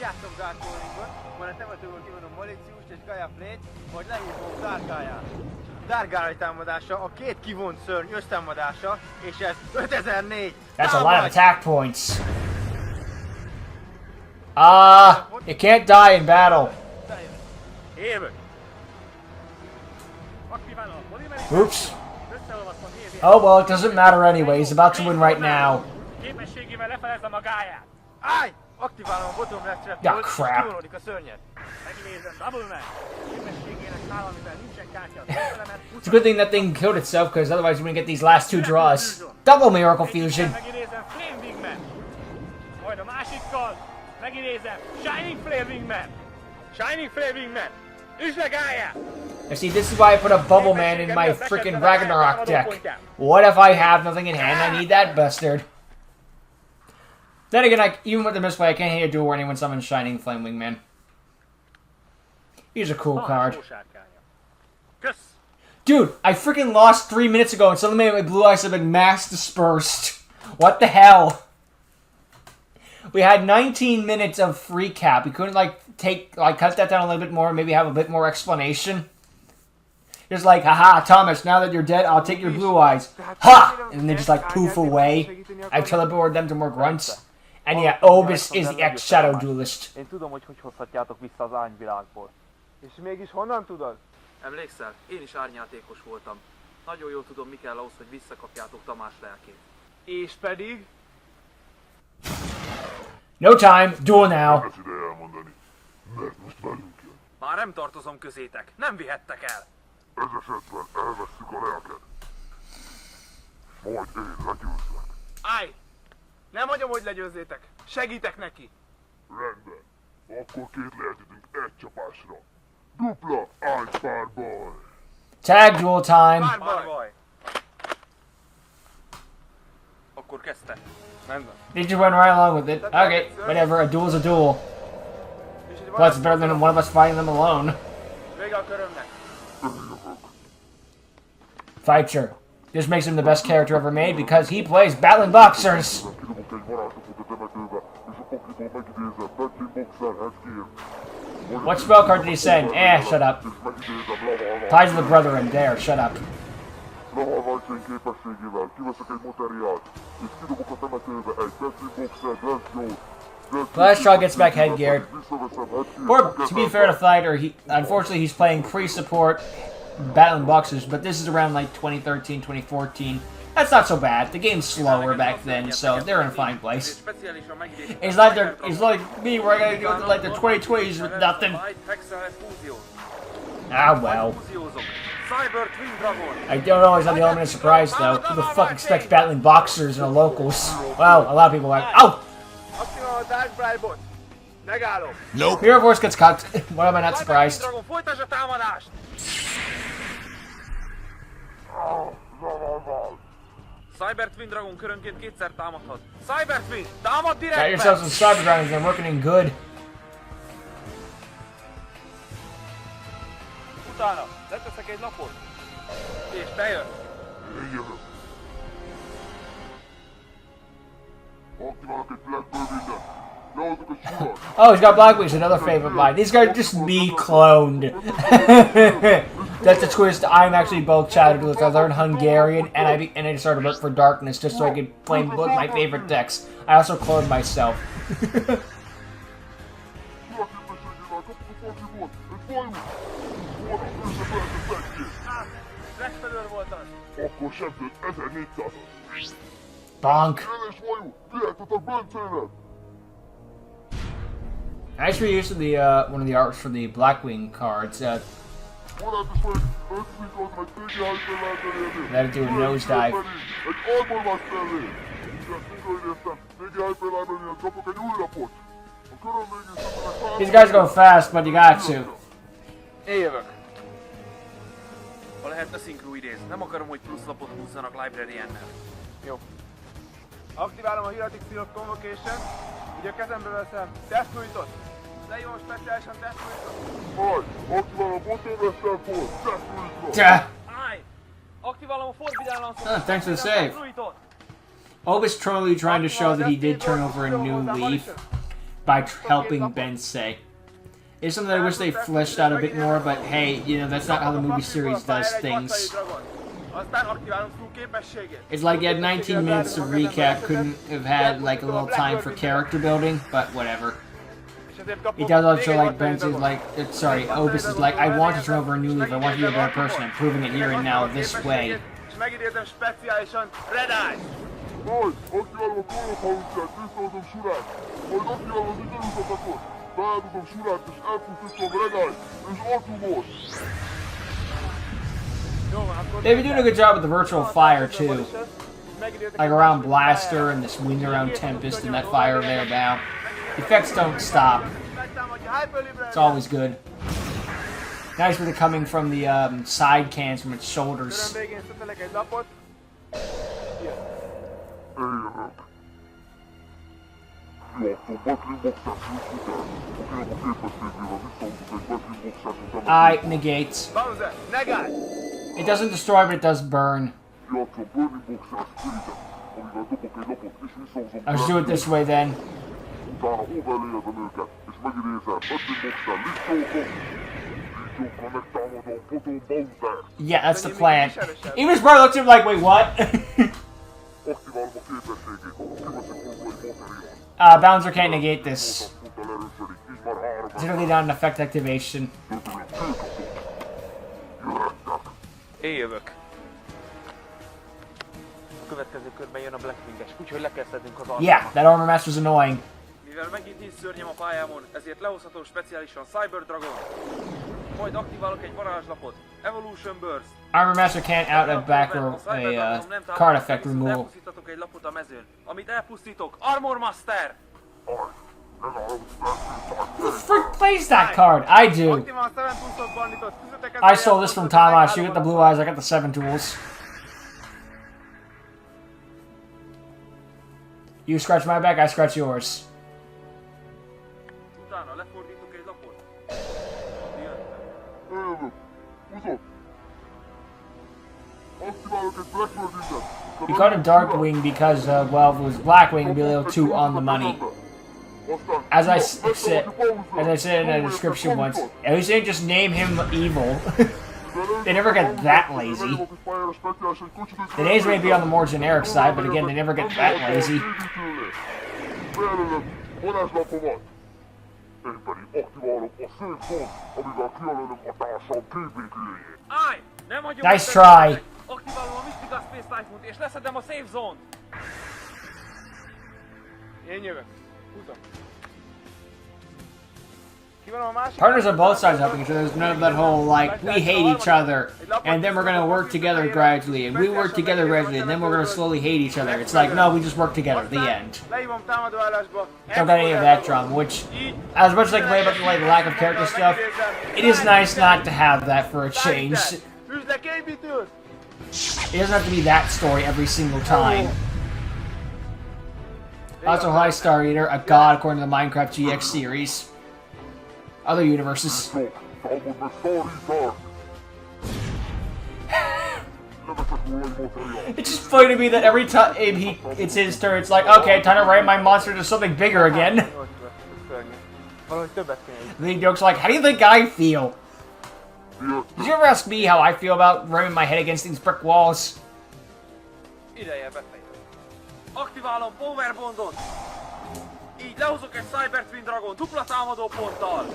Speaker 6: Játszom Dark Calling-ot, majd a temetőből kivonom Malicious-t és Gaia Flame-t, majd lehívom Dark Gaia-t. Dark Gaia támadása a 2 kivont szörny össztámadása, és ez 5004!
Speaker 1: That's a lot of attack points. You can't die in battle.
Speaker 3: Évök! Aktiválom a Polymerit.
Speaker 1: Oops.
Speaker 3: Összeolvasztom Hévi.
Speaker 1: Oh well, it doesn't matter anyway. He's about to win right now.
Speaker 3: Képességével lefelezem a gáját.
Speaker 6: Állj! Aktiválom a Bottom Left
Speaker 1: Yeah,
Speaker 6: Trap-ot, és
Speaker 1: crap.
Speaker 6: kivonódik a szörnyet.
Speaker 3: Megnézem Double Man. Képességének nálam, mivel nincsen kártya az elemet.
Speaker 1: It's a good thing that thing killed itself, because otherwise we're gonna get these last 2 draws. Double Miracle Fusion.
Speaker 3: Megidézem Flame Wingman. Majd a másikkal megidézem Shining Flame Wingman. Shining Flame Wingman. Üsd le gáját!
Speaker 1: I see, this is why I put a Bubble Man in my freaking Ragnarok deck. What if I have nothing in hand? I need that bastard. Then again, even with the misplay, I can't hit a duel where anyone summons Shining Flame Wingman. He's a cool card.
Speaker 3: Kösz!
Speaker 1: Dude, I freaking lost 3 minutes ago and suddenly my blue eyes have been mass dispersed. What the hell? We had 19 minutes of free cap. We couldn't cut that down a little bit more, maybe have a bit more explanation. Just like, haha, Thomas, now that you're dead, I'll take your blue eyes. Ha! And they just like poof away. I teleported them to more grunts. And yeah, Obis is the ex-Shadow Duelist.
Speaker 5: Én tudom, hogy hozhatjátok vissza az ányvilágból. És mégis honnan tudod?
Speaker 7: Emlékszel, én is árnyátékos voltam. Nagyon jól tudom, mi kell ahhoz, hogy visszakapjátok Tamás lelkét.
Speaker 5: És pedig...
Speaker 1: No time, duel now.
Speaker 7: Már nem tartozom közétek, nem vihettek el!
Speaker 8: Ez esetben elvesszük a lelked. Majd én legyőzlek.
Speaker 5: Állj! Nem hagyom, hogy legyőzzétek.
Speaker 6: Segítek neki!
Speaker 8: Rendben. Akkor két lehetünk egy csapásra. Dupla ágypárbaj.
Speaker 1: Tag duel time.
Speaker 6: Párbaj!
Speaker 7: Baj. Akkor kezdte.
Speaker 6: Rendben.
Speaker 1: They just went right along with it. Okay, whatever. A duel's a duel.
Speaker 6: És egy
Speaker 1: But it's better than one of us fighting them alone.
Speaker 6: Vége a körömnek.
Speaker 1: Fighter. This makes him the best character ever made because he plays battling boxers.
Speaker 8: Kidobok egy varázslatot a temetőbe, és a pakliból megidézem Bentley Boxerhez kér.
Speaker 1: What spell card did he send? Eh, shut up.
Speaker 8: És megidézem Lavalval.
Speaker 1: Ties of the Brethren. There, shut up.
Speaker 8: Lavalval képességével kiveszek egy materiált, és kidobok a temetőbe egy Bentley Boxer Glassjaw.
Speaker 1: Glassjaw gets back headgear.
Speaker 8: Visszaveszem headgear.
Speaker 1: Or, to be fair to Fighter, unfortunately he's playing pre-support battling boxers, but this is around like 2013, 2014. That's not so bad. The game's slower back then, so they're in a fine place.
Speaker 7: Speciálisan megidéztem.
Speaker 1: It's like me where I gotta go to like the 2020s with nothing. Ah well.
Speaker 7: Cyber Twin Dragon.
Speaker 1: I don't always have the element of surprise though. Who the fuck expects battling boxers in the locals? Well, a lot of people are like, oh!
Speaker 6: Aktiválom a Dark Bride-bot. Megállom.
Speaker 1: Mirror Force gets cut. Why am I not surprised?
Speaker 6: Dragon, folytasd a támadást!
Speaker 8: Lavalval.
Speaker 7: Cyber Twin Dragon körönként kétszer támadhat. Cyber Twin, támad
Speaker 1: Got
Speaker 7: direktben!
Speaker 1: yourselves some cyber dragons, they're working in good.
Speaker 6: Utána, leteszek egy lapot. És te jössz.
Speaker 8: Én jövök. Aktiválok egy Blackbird minden. Lehozzuk egy surat.
Speaker 1: Oh, he's got Black Wings, another favorite of mine. These guys are just me cloned. That's the twist. I'm actually both Chatterglitz. I learned Hungarian, and I started to work for Darkness just so I could play both my favorite decks. I also cloned myself.
Speaker 8: Surat képességével kaptuk a pakliból egy fajút. Volna összefeleltett megkér.
Speaker 6: Legfelől volt az.
Speaker 8: Akkor sem tört 1400-at.
Speaker 1: Bonk.
Speaker 8: Éles fajú, kiáltottak Bencének.
Speaker 1: Nice reuse of the one of the arts for the Blackwing cards.
Speaker 8: Vonatos vagy, összvizsgáltam egy TGH-ben elterjedni.
Speaker 1: Let it do a nosedive.
Speaker 8: Egy Armor Master-lé. Igen, mindig értem. TGH-ben elmenni, kapok egy új lapot. A körön végén szerintem
Speaker 1: These guys go fast, but you got to.
Speaker 6: Én jövök.
Speaker 7: Ha lehetne szinkru idéz, nem akarom, hogy plusz lapot húzzanak Librarian-nel.
Speaker 6: Jó. Aktiválom a Hieratic Seal of Convocation. Így a kezembe veszem Deathfruitot. Leírom speciálisan Deathfruitot.
Speaker 8: Majd, aktiválom a Bottomless-tel Force, Deathfruitról.
Speaker 1: Tja.
Speaker 6: Állj! Aktiválom a Forbidden Lance-ot.
Speaker 1: Oh, thanks for the save. Obis totally trying to show that he did turn over a new leaf by helping Bensei. It's something that I wish they fleshed out a bit more, but hey, you know, that's not how the movie series does things.
Speaker 6: Aztán aktiválom True képességét.
Speaker 1: It's like you had 19 minutes to recap, couldn't have had like a little time for character building, but whatever. He does also like Bensei's like, Obis is like, I want to turn over a new leaf, I want to be a better person, I'm proving it here and now this way.
Speaker 6: És megidézem speciálisan Red Eyes.
Speaker 8: Majd, aktiválom a Call of House-et, visszahozom Surát. Majd aktiválom az időzatakot. Beáldozom Surát, és elpusztítom Red Eyes, és Artumot.
Speaker 1: They've been doing a good job with the virtual fire too. Like around Blaster and this wind around Tempest and that fire there now. The effects don't stop. It's always good. Nice with it coming from the side cans from its shoulders.
Speaker 6: Körön végén szetelek egy lapot.
Speaker 8: Eljövök. Kiadtam Battling Boxers Switch után. Akilom a képességével visszahozok egy Battling Boxers után.
Speaker 1: I negates.
Speaker 6: Bowser, negálj!
Speaker 1: It doesn't destroy, but it does burn.
Speaker 8: Kiadtam Burning Boxers Spiritet, amivel dobok egy lapot, és visszahozom
Speaker 1: Let's do it this way then.
Speaker 8: Utána overlayezem őket, és megidézem Battling Boxer Lichtókot. Lichtókra megtámadom Potom Bowser.
Speaker 1: Yeah, that's the plan. Even his brother looks at him like, wait, what?
Speaker 8: Aktiválom a képességét, kiveszek róla egy materiált.
Speaker 1: Bouncer can't negate this.
Speaker 8: Ponttal erősödik, így már 3
Speaker 1: It's literally not an effect activation.
Speaker 6: Én jövök. A következő körben jön a Blackwing-es, úgyhogy le kell szednünk az arcát.
Speaker 1: Yeah, that Armor Master's annoying.
Speaker 7: Mivel megint nincs szörnyem a pályámon, ezért lehozhatom speciálisan Cyber Dragon. Majd aktiválok egy varázslapot, Evolution Burst.
Speaker 1: Armor Master can't out a back or a card effect removal.
Speaker 7: Elpusztítatok egy lapot a mezőn. Amit elpusztítok, Armor Master!
Speaker 1: Who the frick plays that card? I do.
Speaker 6: Optimal 7 Tools-ot bandított. Tűzöttek
Speaker 1: I stole this from Tamash. You get the blue eyes, I got the 7 tools. You scratch my back, I scratch yours.
Speaker 4: Utána lefordítok egy lapot.
Speaker 8: Jövök. Húzom. Aktiválok egy Blackbird innen.
Speaker 1: You called him Darkwing because, well, if it was Blackwing, it'd be a little too on the money. As I said in the description once, at least they didn't just name him evil. They never get that lazy. The names may be on the more generic side, but again, they never get that lazy.
Speaker 8: Bejelölöm varázslapomat. Én pedig aktiválok a Save Zone, amivel kijelölöm a társam képvétőjét.
Speaker 4: Állj! Nem hagyom
Speaker 1: Nice try.
Speaker 4: Aktiválom a Mystica Space Typhoon-t és leszedem a Safe Zone-t.
Speaker 6: Én jövök. Húzom. Kivonom a másik.
Speaker 1: Partners on both sides helping each other. There's none of that whole, like, we hate each other, and then we're gonna work together gradually, and we work together gradually, and then we're gonna slowly hate each other. It's like, no, we just work together. The end.
Speaker 6: Lehívom támadóállásba.
Speaker 1: Don't got any of that drama, which, as much as I complain about the like, lack of character stuff, it is nice not to have that for a change.
Speaker 6: Üzlek építőt!
Speaker 1: It doesn't have to be that story every single time. Also, hi, Star Eater, a god according to the Minecraft GX series. Other universes. It's just funny to me that every time it's his turn, it's like, okay, time to write my monster to something bigger again.
Speaker 6: Valahogy többet kéne.
Speaker 1: And he jokes like, how do you think I feel? Did you ever ask me how I feel about ramming my head against these brick walls?
Speaker 4: Ideje befejezni. Aktiválom Power Bondot. Így lehozok egy Cyber Twin Dragon dupla támadó ponttal.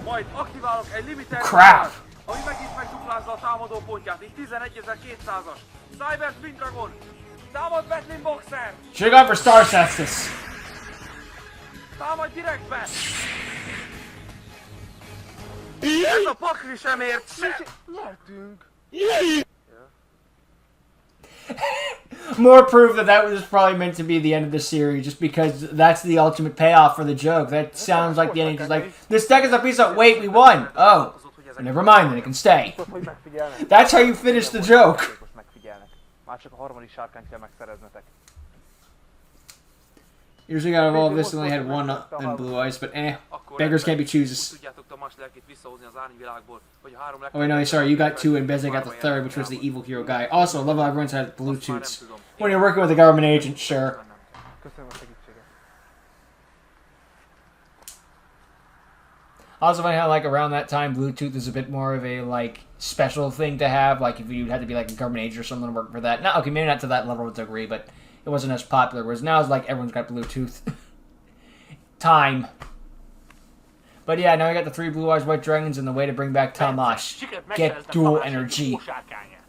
Speaker 4: Majd aktiválok egy Limited
Speaker 1: Crap!
Speaker 4: ami megint megduplázza a támadó pontját. Így 11.200-as. Cyber Twin Dragon. Támad Battling Boxer.
Speaker 1: Should've gone for Star Cestus.
Speaker 4: Támadj direktbe. Ez a pakli sem ért se.
Speaker 6: Nyertünk!
Speaker 1: More proof that that was probably meant to be the end of the series, just because that's the ultimate payoff for the joke. That sounds like the ending. Just like, this deck is a piece of, wait, we won. Oh, never mind, then it can stay.
Speaker 6: Tudod, hogy megfigyelnek?
Speaker 1: That's how you finish the joke.
Speaker 6: Most megfigyelnek. Már csak a harmadik sárkányt kell megszereznetek.
Speaker 1: Usually out of all of this, only had one in Blue Eyes, but eh, beggars can't be choosers.
Speaker 4: Tudjátok Tamás lelkét visszahozni az árnyvilágból, hogy a három
Speaker 1: Oh wait, no, sorry, you got 2 and Bezek got the 3rd, which was the evil hero guy. Also, love how everyone's had Bluetooths. When you're working with a government agent, sure.
Speaker 6: Köszönöm a segítséget.
Speaker 1: Also, I had like around that time, Bluetooth is a bit more of a like special thing to have. Like if you had to be like a government agent or something to work for that. No, okay, maybe not to that level of degree, but it wasn't as popular. Whereas now it's like everyone's got Bluetooth. Time. But yeah, now we got the 3 Blue Eyes White Dragons and the way to bring back Tamash. Get dual energy.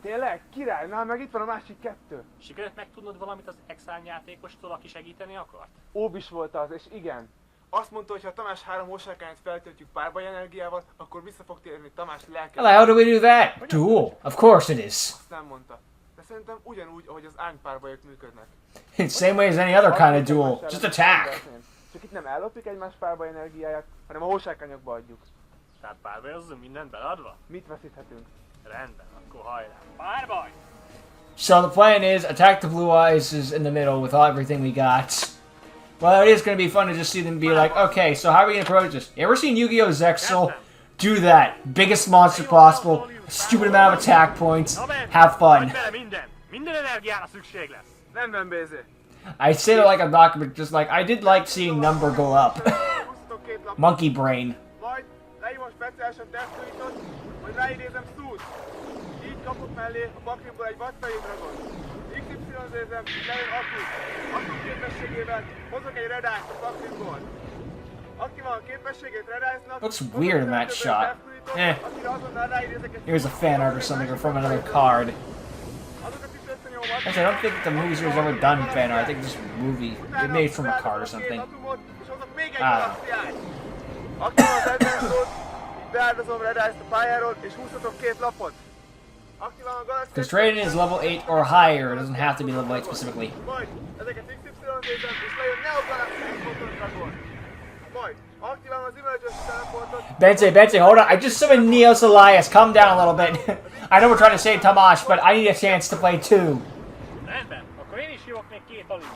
Speaker 6: Tényleg? Király, na meg itt van a másik 2.
Speaker 3: Sikerült megtudnod valamit az Exile játékostól, aki segíteni akart?
Speaker 6: Óbis volt az, és igen. Azt mondta, hogy ha Tamás 3 hósárkányt feltöltjük párbaj energiával, akkor vissza fog térni Tamás lelke.
Speaker 1: Hello, how do we do that? Dual. Of course it is.
Speaker 6: Azt nem mondta. De szerintem ugyanúgy, ahogy az árnypárbajok működnek.
Speaker 1: Same way as any other kind of duel. Just attack.
Speaker 6: Csak itt nem ellopjuk egymás párbaj energiáját, hanem a hósárkányokba adjuk.
Speaker 3: Tehát párbajozunk mindent beladva?
Speaker 6: Mit veszíthetünk?
Speaker 3: Rendben, akkor hajrá. Párbaj!
Speaker 1: So the plan is attack the Blue Eyes is in the middle with all everything we got. Well, it is going to be fun to just see them be like, okay, so how are we going to approach this? You ever seen Yu-Gi-Oh! Zexal? Do that. Biggest monster possible. A stupid amount of attack points. Have fun.
Speaker 3: Minden energiára szükség lesz.
Speaker 6: Rendben, BZ.
Speaker 1: I say it like I'm not, but just like, I did like seeing number go up. Monkey brain.
Speaker 6: Majd leívom speciálisan Deathwing-ot, majd ráidézem Stu-t. Így kapok mellé a bakrimból egy vadfejű dragon. XY-zézem, lejön Akut. Akut képességével hozok egy Red Eyes a bakrimból. Aktiválom a képességét Red Eyes-nak.
Speaker 1: Looks weird in that shot. Eh. Here's a fan art or something, or from another card. Actually, I don't think the movie series ever done fan art. I think this movie, they made it from a card or something.
Speaker 6: Aktiválom az Advance-ot, így beáldozom Red Eyes-t a pályáról, és húzhatok 2 lapot. Aktiválom a Galaxy
Speaker 1: Because Raiden is level 8 or higher. It doesn't have to be level 8 specifically.
Speaker 6: Majd ezeket XY-zézem, és lejön Neo Galaxy Photon Dragon. Majd aktiválom az Emergency Teleportot.
Speaker 1: Bensei, hold on. I just summoned Neos Elias. Calm down a little bit. I know we're trying to save Tamash, but I need a chance to play too.
Speaker 3: Rendben, akkor én is hívok még két alul.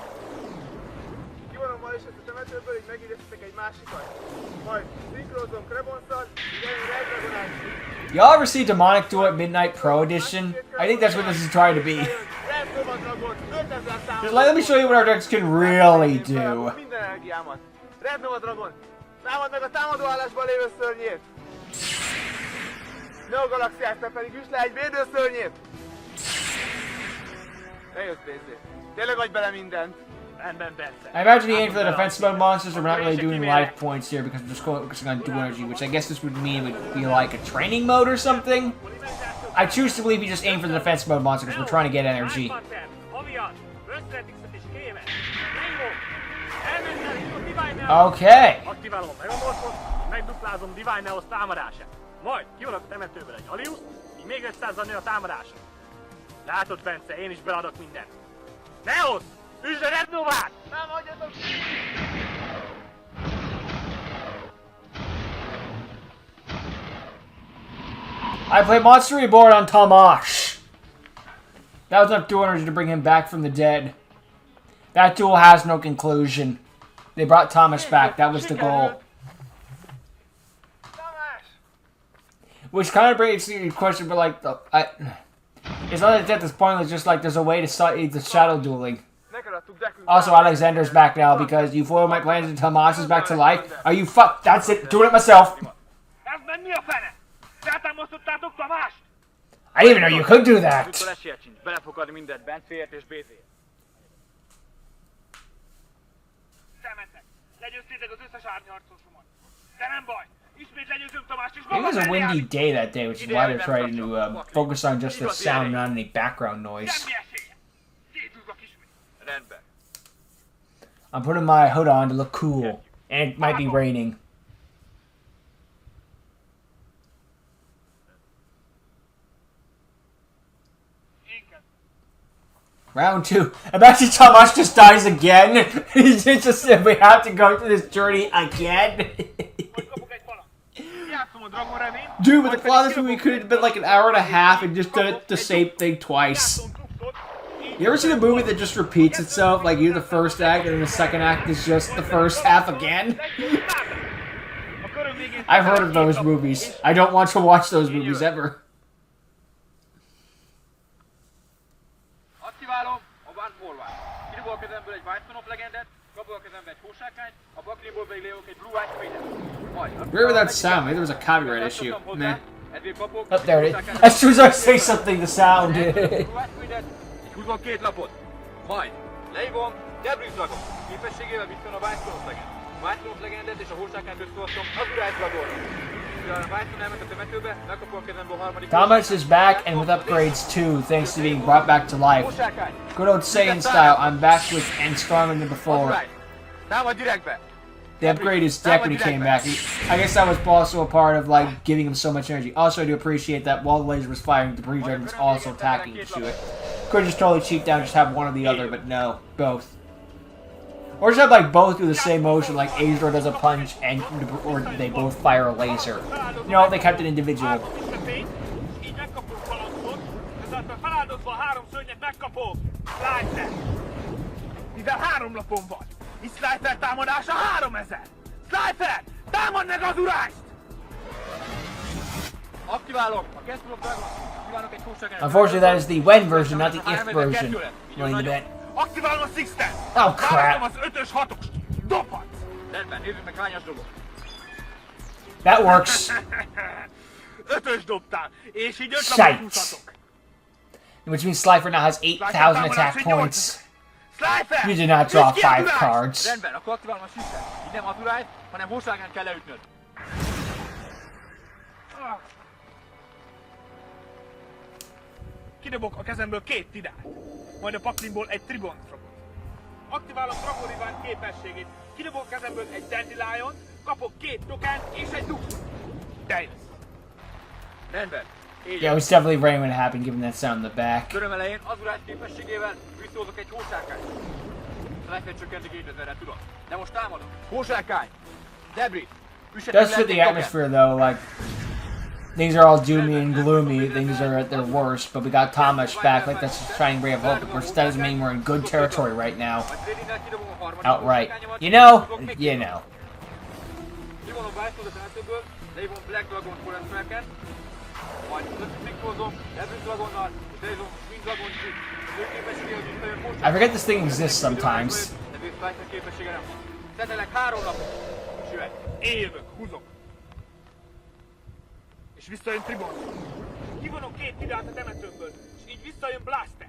Speaker 6: Kivonom ma is ezt a temetőből, így megidéztetek egy másikat. Majd szinkronozom Krebonszal, így eljön Red Dragon Action.
Speaker 1: Y'all ever see Demonic Duel at Midnight Pro Edition? I think that's what this is trying to be.
Speaker 6: Red Nova Dragon, 5000 számot.
Speaker 1: Just let me show you what our decks can really do.
Speaker 6: Minden energiámat. Red Nova Dragon, támad meg a támadó állásban lévő szörnyét. Neo Galaxiásnak pedig üss le egy védőszörnyét. Ne jössz, BZ. Tényleg adj bele mindent.
Speaker 3: Rendben, Bence.
Speaker 1: I imagine the aim for the defense mode monsters are not really doing life points here because we're just focusing on dual energy, which I guess this would mean would be like a training mode or something. I choose to believe you just aim for the defense mode monster because we're trying to get energy. Okay.
Speaker 3: Aktiválom a Megamorphot, megduplázom Divine Neos támadását. Majd kivarok a temetőből egy Alius, így még 500-zal nő a támadásra. Látod, Bence, én is beadok mindent. Neos! Üsd a Red Novát!
Speaker 6: Támadjatok!
Speaker 1: I play Monster Reborn on Tamash. That was enough dual energy to bring him back from the dead. That duel has no conclusion. They brought Tamash back. That was the goal.
Speaker 6: Tamás!
Speaker 1: Which kind of brings the question, but like, it's not that death is pointless. Just like there's a way to start the shadow dueling.
Speaker 6: Neked adtuk dekünk.
Speaker 1: Also, Alexander's back now because you foiled my plans and Tamash is back to life. Are you fuck? That's it. Doing it myself.
Speaker 3: Ez mi a fene? Rátámasztottátok Tamást?
Speaker 1: I didn't even know you could do that.
Speaker 4: Úgyhogy esélyed sincs. Bele fog adni mindent Bencéért és BZ-ért.
Speaker 3: Szemetek! Legyőztétek az összes árnyharcosomat. De nem baj! Ismét legyőzöm Tamást és
Speaker 1: It was a
Speaker 3: maga
Speaker 1: windy
Speaker 3: mellé
Speaker 1: day that day, which is why they're trying to focus on just the sound, not any background noise.
Speaker 3: Semmi esélye! Szétúzok ismét!
Speaker 4: Rendben.
Speaker 1: I'm putting my hood on to look cool, and it might be raining. Round 2. Imagine Tamash just dies again. He's just we have to go through this journey again.
Speaker 3: Majd kapok egy falat. Játszom a Dragon Reményt.
Speaker 1: Dude, with the flaw of this movie, could have been like an hour and a half and just done it the same thing twice.
Speaker 3: Játszom Tuxot.
Speaker 1: You ever seen a movie that just repeats itself? Like you do the first act and then the second act is just the first half again?
Speaker 3: A köröm végén
Speaker 1: I've heard of those movies. I don't want to watch those movies ever.
Speaker 4: Aktiválom a One Forward. Kidobom a kezemből egy White of Legendet, kapok a kezembe egy hósárkányt, a bakliból pedig lejövök egy Blue White Fade-et.
Speaker 1: Remember that sound? Maybe there was a copyright issue. Meh.
Speaker 4: Eddig kapok.
Speaker 1: Oh, there it is. As soon as I say something, the sound.
Speaker 4: Blue White Fade-et, így húzom két lapot. Majd leívom Debris Dragon. Képességével visszajön a White of Legend. White of Legendet és a hósárkányt összehoztam az Urize Dragon. Mivel a White elment a temetőbe, megkapom a kezemből a harmadik
Speaker 1: Tamash is back and with upgrades too, thanks to being brought back to life.
Speaker 4: hósárkány.
Speaker 1: Good old Saiyan style, I'm back with and stronger than before.
Speaker 4: Urize. Támad direktbe.
Speaker 1: They upgraded his deck when he came back. I guess that was also a part of like giving him so much energy. Also, I do appreciate that while the laser was firing, the Debris Dragon was also attacking to it. Could just totally cheat down, just have one or the other, but no, both. Or just have like both do the same motion, like Azor does a punch and or they both fire a laser. No, they kept it individual.
Speaker 3: Áldom is a fény, így megkapom falantot, ezáltal feláldozva a három szörnyet megkapom Slifer. Mivel 3 lapon van, és Slifer támadása 3000! Slifer! Támad meg az Urize-t!
Speaker 4: Aktiválom a Castle of Dragon. Kívánok egy hósárkányt.
Speaker 1: Unfortunately, that is the when version, not the if version. Willing to bet.
Speaker 3: Aktiválom a Sixten!
Speaker 1: Oh, crap.
Speaker 3: Választom az 5-ös 6-ost! Dobhatsz!
Speaker 4: Rendben, nézzük meg hányas dobok.
Speaker 1: That works.
Speaker 3: 5-ös dobtál, és így 5
Speaker 1: Shite.
Speaker 3: lapot húzhatok.
Speaker 1: Which means Slifer now has 8,000 attack points.
Speaker 3: Slifer!
Speaker 1: You did not draw
Speaker 3: Üsd ki a
Speaker 1: 5
Speaker 3: Urize-t!
Speaker 1: cards.
Speaker 4: Rendben, akkor aktiválom a Shiftet. Így nem az Urize, hanem hósárkányt kell leütnöd.
Speaker 3: Kidobok a kezemből 2 tidát, majd a paklimból egy Trigon Dragon. Aktiválom Dragon Revive képességét, kidobok a kezemből egy Dandelion, kapok 2 tokent és egy Duxot. Te jössz.
Speaker 4: Rendben.
Speaker 1: Yeah, it was definitely raining when it happened, given that sound in the back.
Speaker 4: Köröm elején az urás képességével visszahozok egy hósárkányt. Lefegycsökkenti 2000-re, tudod. De most támadok. Hósárkány! Debris!
Speaker 1: Does fit the atmosphere though, like things are all doomy and gloomy, things are at their worst, but we got Thomas back, like that's just trying to bring up hope. Of course, that doesn't mean we're in good territory right now. Outright. You know? You know.
Speaker 4: Kivonom Vájszót a temetőből, leívom Black Dragon Forest-melken, majd összesziktózom Debris Dragonnal, és leívom Wind Dragon Jig. Az ő képessége, hogy visszajön
Speaker 1: I forget this thing exists sometimes.
Speaker 4: De Vájszót képessége nem van. Szetelek 3 napot, és jöhet.
Speaker 3: Én jövök, húzok. És visszajön Tribon. Kivonom 2 tidát a temetőmből, és így visszajön Blaster.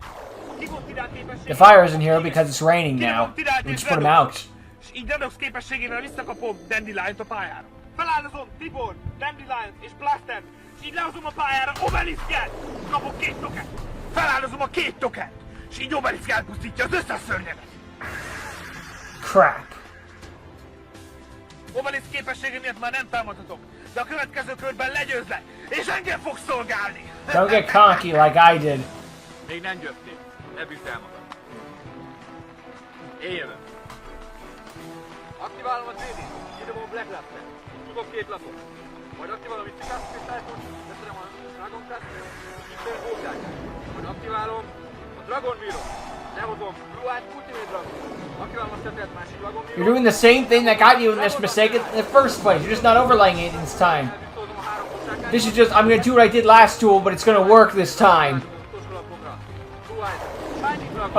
Speaker 3: Kivon tidát képességével...
Speaker 1: The fire isn't here because it's raining now. We just put him out.
Speaker 3: És így Redox képességével visszakapom Dandelion-t a pályára. Feláldozom Tribon, Dandelion és Blaster, és így lehozom a pályára Obelisk-et. Kapok 2 tokent. Feláldozom a 2 tokent, és így Obelisk elpusztítja az összes szörnyeget.
Speaker 1: Crap.
Speaker 3: Obelisk képessége miatt már nem támadhatok, de a következő körben legyőzlek, és engem fogsz szolgálni!
Speaker 1: Don't get cocky like I did.
Speaker 4: Még nem győzték. Debris elmagad. Én jövök. Aktiválom a CD-t, kidobom Black Lapnet, tudok 2 lapot. Majd aktiválom itt a Cast Crystal-t, leszerem a Dragon Cast-t, és itt Hósárkányt. Majd aktiválom a Dragon Mirror, lehozom Blue Eyes Ultimate Dragon. Aktiválom a Setelt másik Dragon Mirror.
Speaker 1: You're doing the same thing that got you in this mistake in the first place. You're just not overlaying it this time. This is just, I'm gonna do what I did last duel, but it's gonna work this time.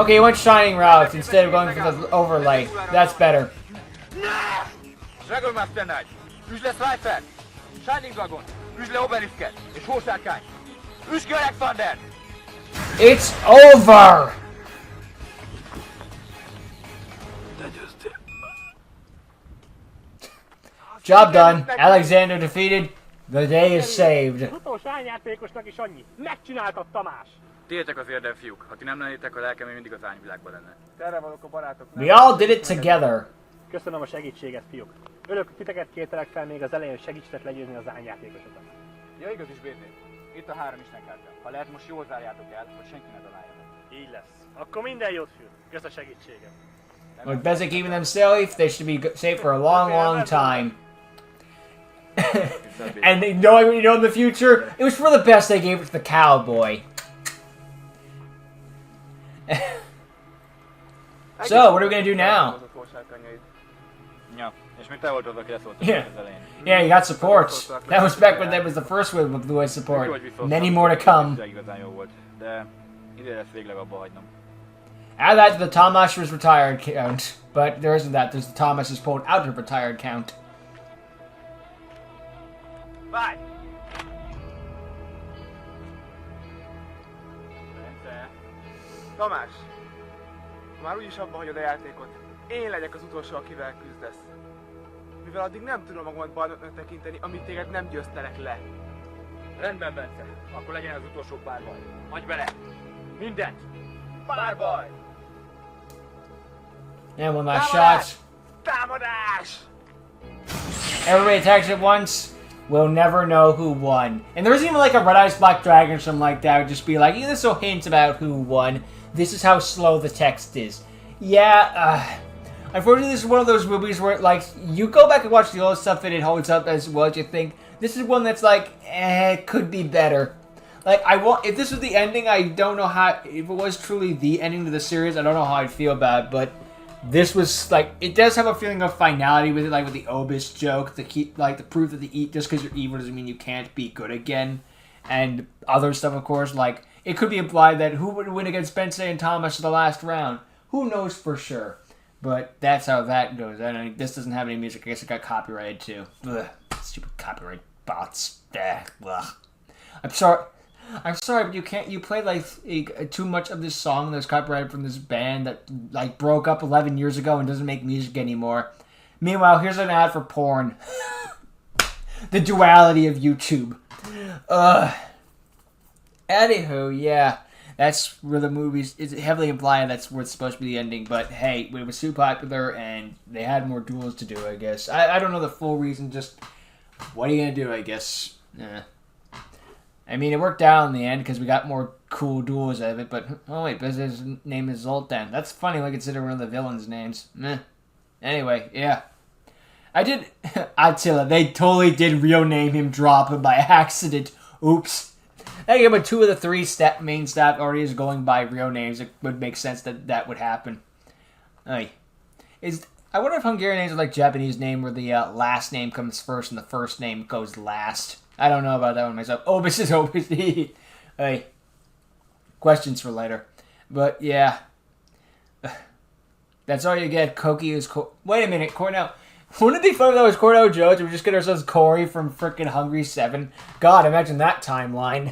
Speaker 1: Okay, you went Shining Route instead of going for the overlay. That's better.
Speaker 4: Dragon Master Knight, üsd le Strifer, Shining Dragon, üsd le Obelisket, és Hósárkány. Üsd ki Alexander!
Speaker 1: It's over! Job done. Alexander defeated. The day is saved.
Speaker 3: Az utolsó ányjátékosnak is annyi. Megcsináltad, Tamás!
Speaker 4: Tiétek az érdem, fiúk. Ha ti nem lennétek, a lelkem még mindig az ányvilágban lenne.
Speaker 5: Erre vannak a barátok.
Speaker 1: We all did it together.
Speaker 3: Köszönöm a segítséget, fiúk. Örök titeket kértelek fel még az elején, segítsetek legyőzni az ányjátékosokat.
Speaker 4: Ja, igaz is, BT. Itt a 3 istenkártya. Ha lehet, most jól zárjátok el, hogy senki ne találja meg.
Speaker 3: Így lesz. Akkor minden jót, fiúk. Kösz a segítséget.
Speaker 1: With Bezic even them safe, they should be safe for a long, long time. And knowing what you know in the future, it was for the best they gave it to the cowboy. So, what are we gonna do now?
Speaker 4: Ja, és még te voltad, aki leszólt az
Speaker 1: Yeah.
Speaker 4: elején.
Speaker 1: Yeah, you got support. That was back when that was the first wave of Blue Eye support. Many more to come.
Speaker 4: Igazán jó volt, de ide lesz végleg abba hagynom.
Speaker 1: Add that to the Thomas was retired count. But there isn't that. There's the Thomas is pulled out of retired count.
Speaker 3: Várj!
Speaker 5: Tamás! Már úgyis abba hagyod a játékot. Én legyek az utolsó, akivel küzdesz. Mivel addig nem tudom magamat bajnoknak tekinteni, amíg téged nem győztelek le.
Speaker 4: Rendben, Bence. Akkor legyen az utolsó párbaj. Adj bele! Mindent! Párbaj!
Speaker 1: And one last shot.
Speaker 3: Támadás!
Speaker 1: Everybody attacks at once. We'll never know who won. And there isn't even like a Red Eyes Black Dragon or something like that. It would just be like, this will hint about who won. This is how slow the text is. Yeah, unfortunately, this is one of those movies where, like, you go back and watch the old stuff and it holds up as well as you think. This is one that's like, it could be better. Like, if this was the ending, I don't know how, if it was truly the ending to the series, I don't know how I'd feel about it, but this was, like, it does have a feeling of finality with it, like with the Obis joke, the proof that just because you're evil doesn't mean you can't be good again, and other stuff, of course, like, it could be implied that who would win against Bensei and Thomas in the last round. Who knows for sure? But that's how that goes. And this doesn't have any music. I guess it got copyrighted too. Ugh, stupid copyright bots. Ugh. I'm sorry, but you play like too much of this song that's copyrighted from this band that like broke up 11 years ago and doesn't make music anymore. Meanwhile, here's an ad for porn. The duality of YouTube. Anywho, yeah. That's where the movie's... It's heavily implied that's where it's supposed to be the ending, but hey, it was too popular and they had more duels to do, I guess. I don't know the full reason, just... What are you gonna do, I guess? I mean, it worked out in the end because we got more cool duels out of it, but oh wait, because his name is Zoltan. That's funny when I consider one of the villains' names. Meh. Anyway, yeah. I did... Attila, they totally did rename him Drop by accident. Oops. Again, but 2 of the 3 main staff already is going by real names. It would make sense that that would happen. I wonder if Hungarian names are like Japanese name where the last name comes first and the first name goes last. I don't know about that one myself. Obis is Obis. Hey. Questions for later. But, yeah. That's all you get. Koki is... Wait a minute, Cornell... Wouldn't it be fun if that was Cordell Jones? We just get ourselves Corey from frickin' Hungry 7. God, imagine that timeline.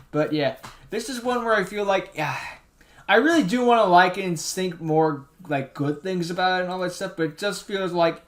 Speaker 1: But yeah, this is one where I feel like I really do want to like it and think more like good things about it and all that stuff. But it just feels like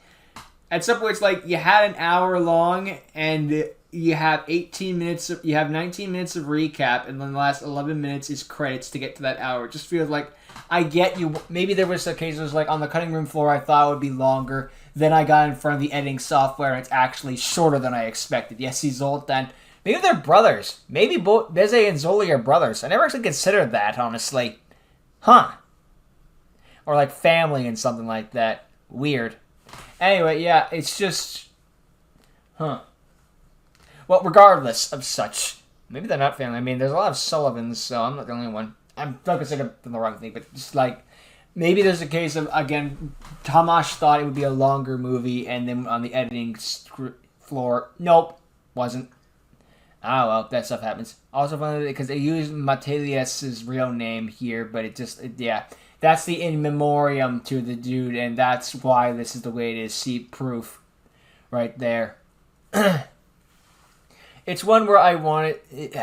Speaker 1: at some point it's like you had an hour long and you have 18 minutes. You have 19 minutes of recap, and then the last 11 minutes is credits to get to that hour. It just feels like. I get you. Maybe there was occasions like on the cutting room floor I thought it would be longer. Then I got in front of the editing software and it's actually shorter than I expected. Yes, he's Zoltan. Maybe they're brothers. Maybe both Beze and Zoli are brothers. I never actually considered that, honestly. Huh. Or like family and something like that. Weird. Anyway, yeah, it's just... Huh. Well, regardless of such. Maybe they're not family. I mean, there's a lot of Sullivans, so I'm not the only one. I'm not considering the wrong thing, but just like maybe there's a case of again, Tomasz thought it would be a longer movie, and then on the editing floor, nope, wasn't. Oh well, that stuff happens. Also funny because they used Matelius's real name here, but yeah, that's the in memoriam to the dude, and that's why this is the way it is. See proof, right there. It's one where I want it.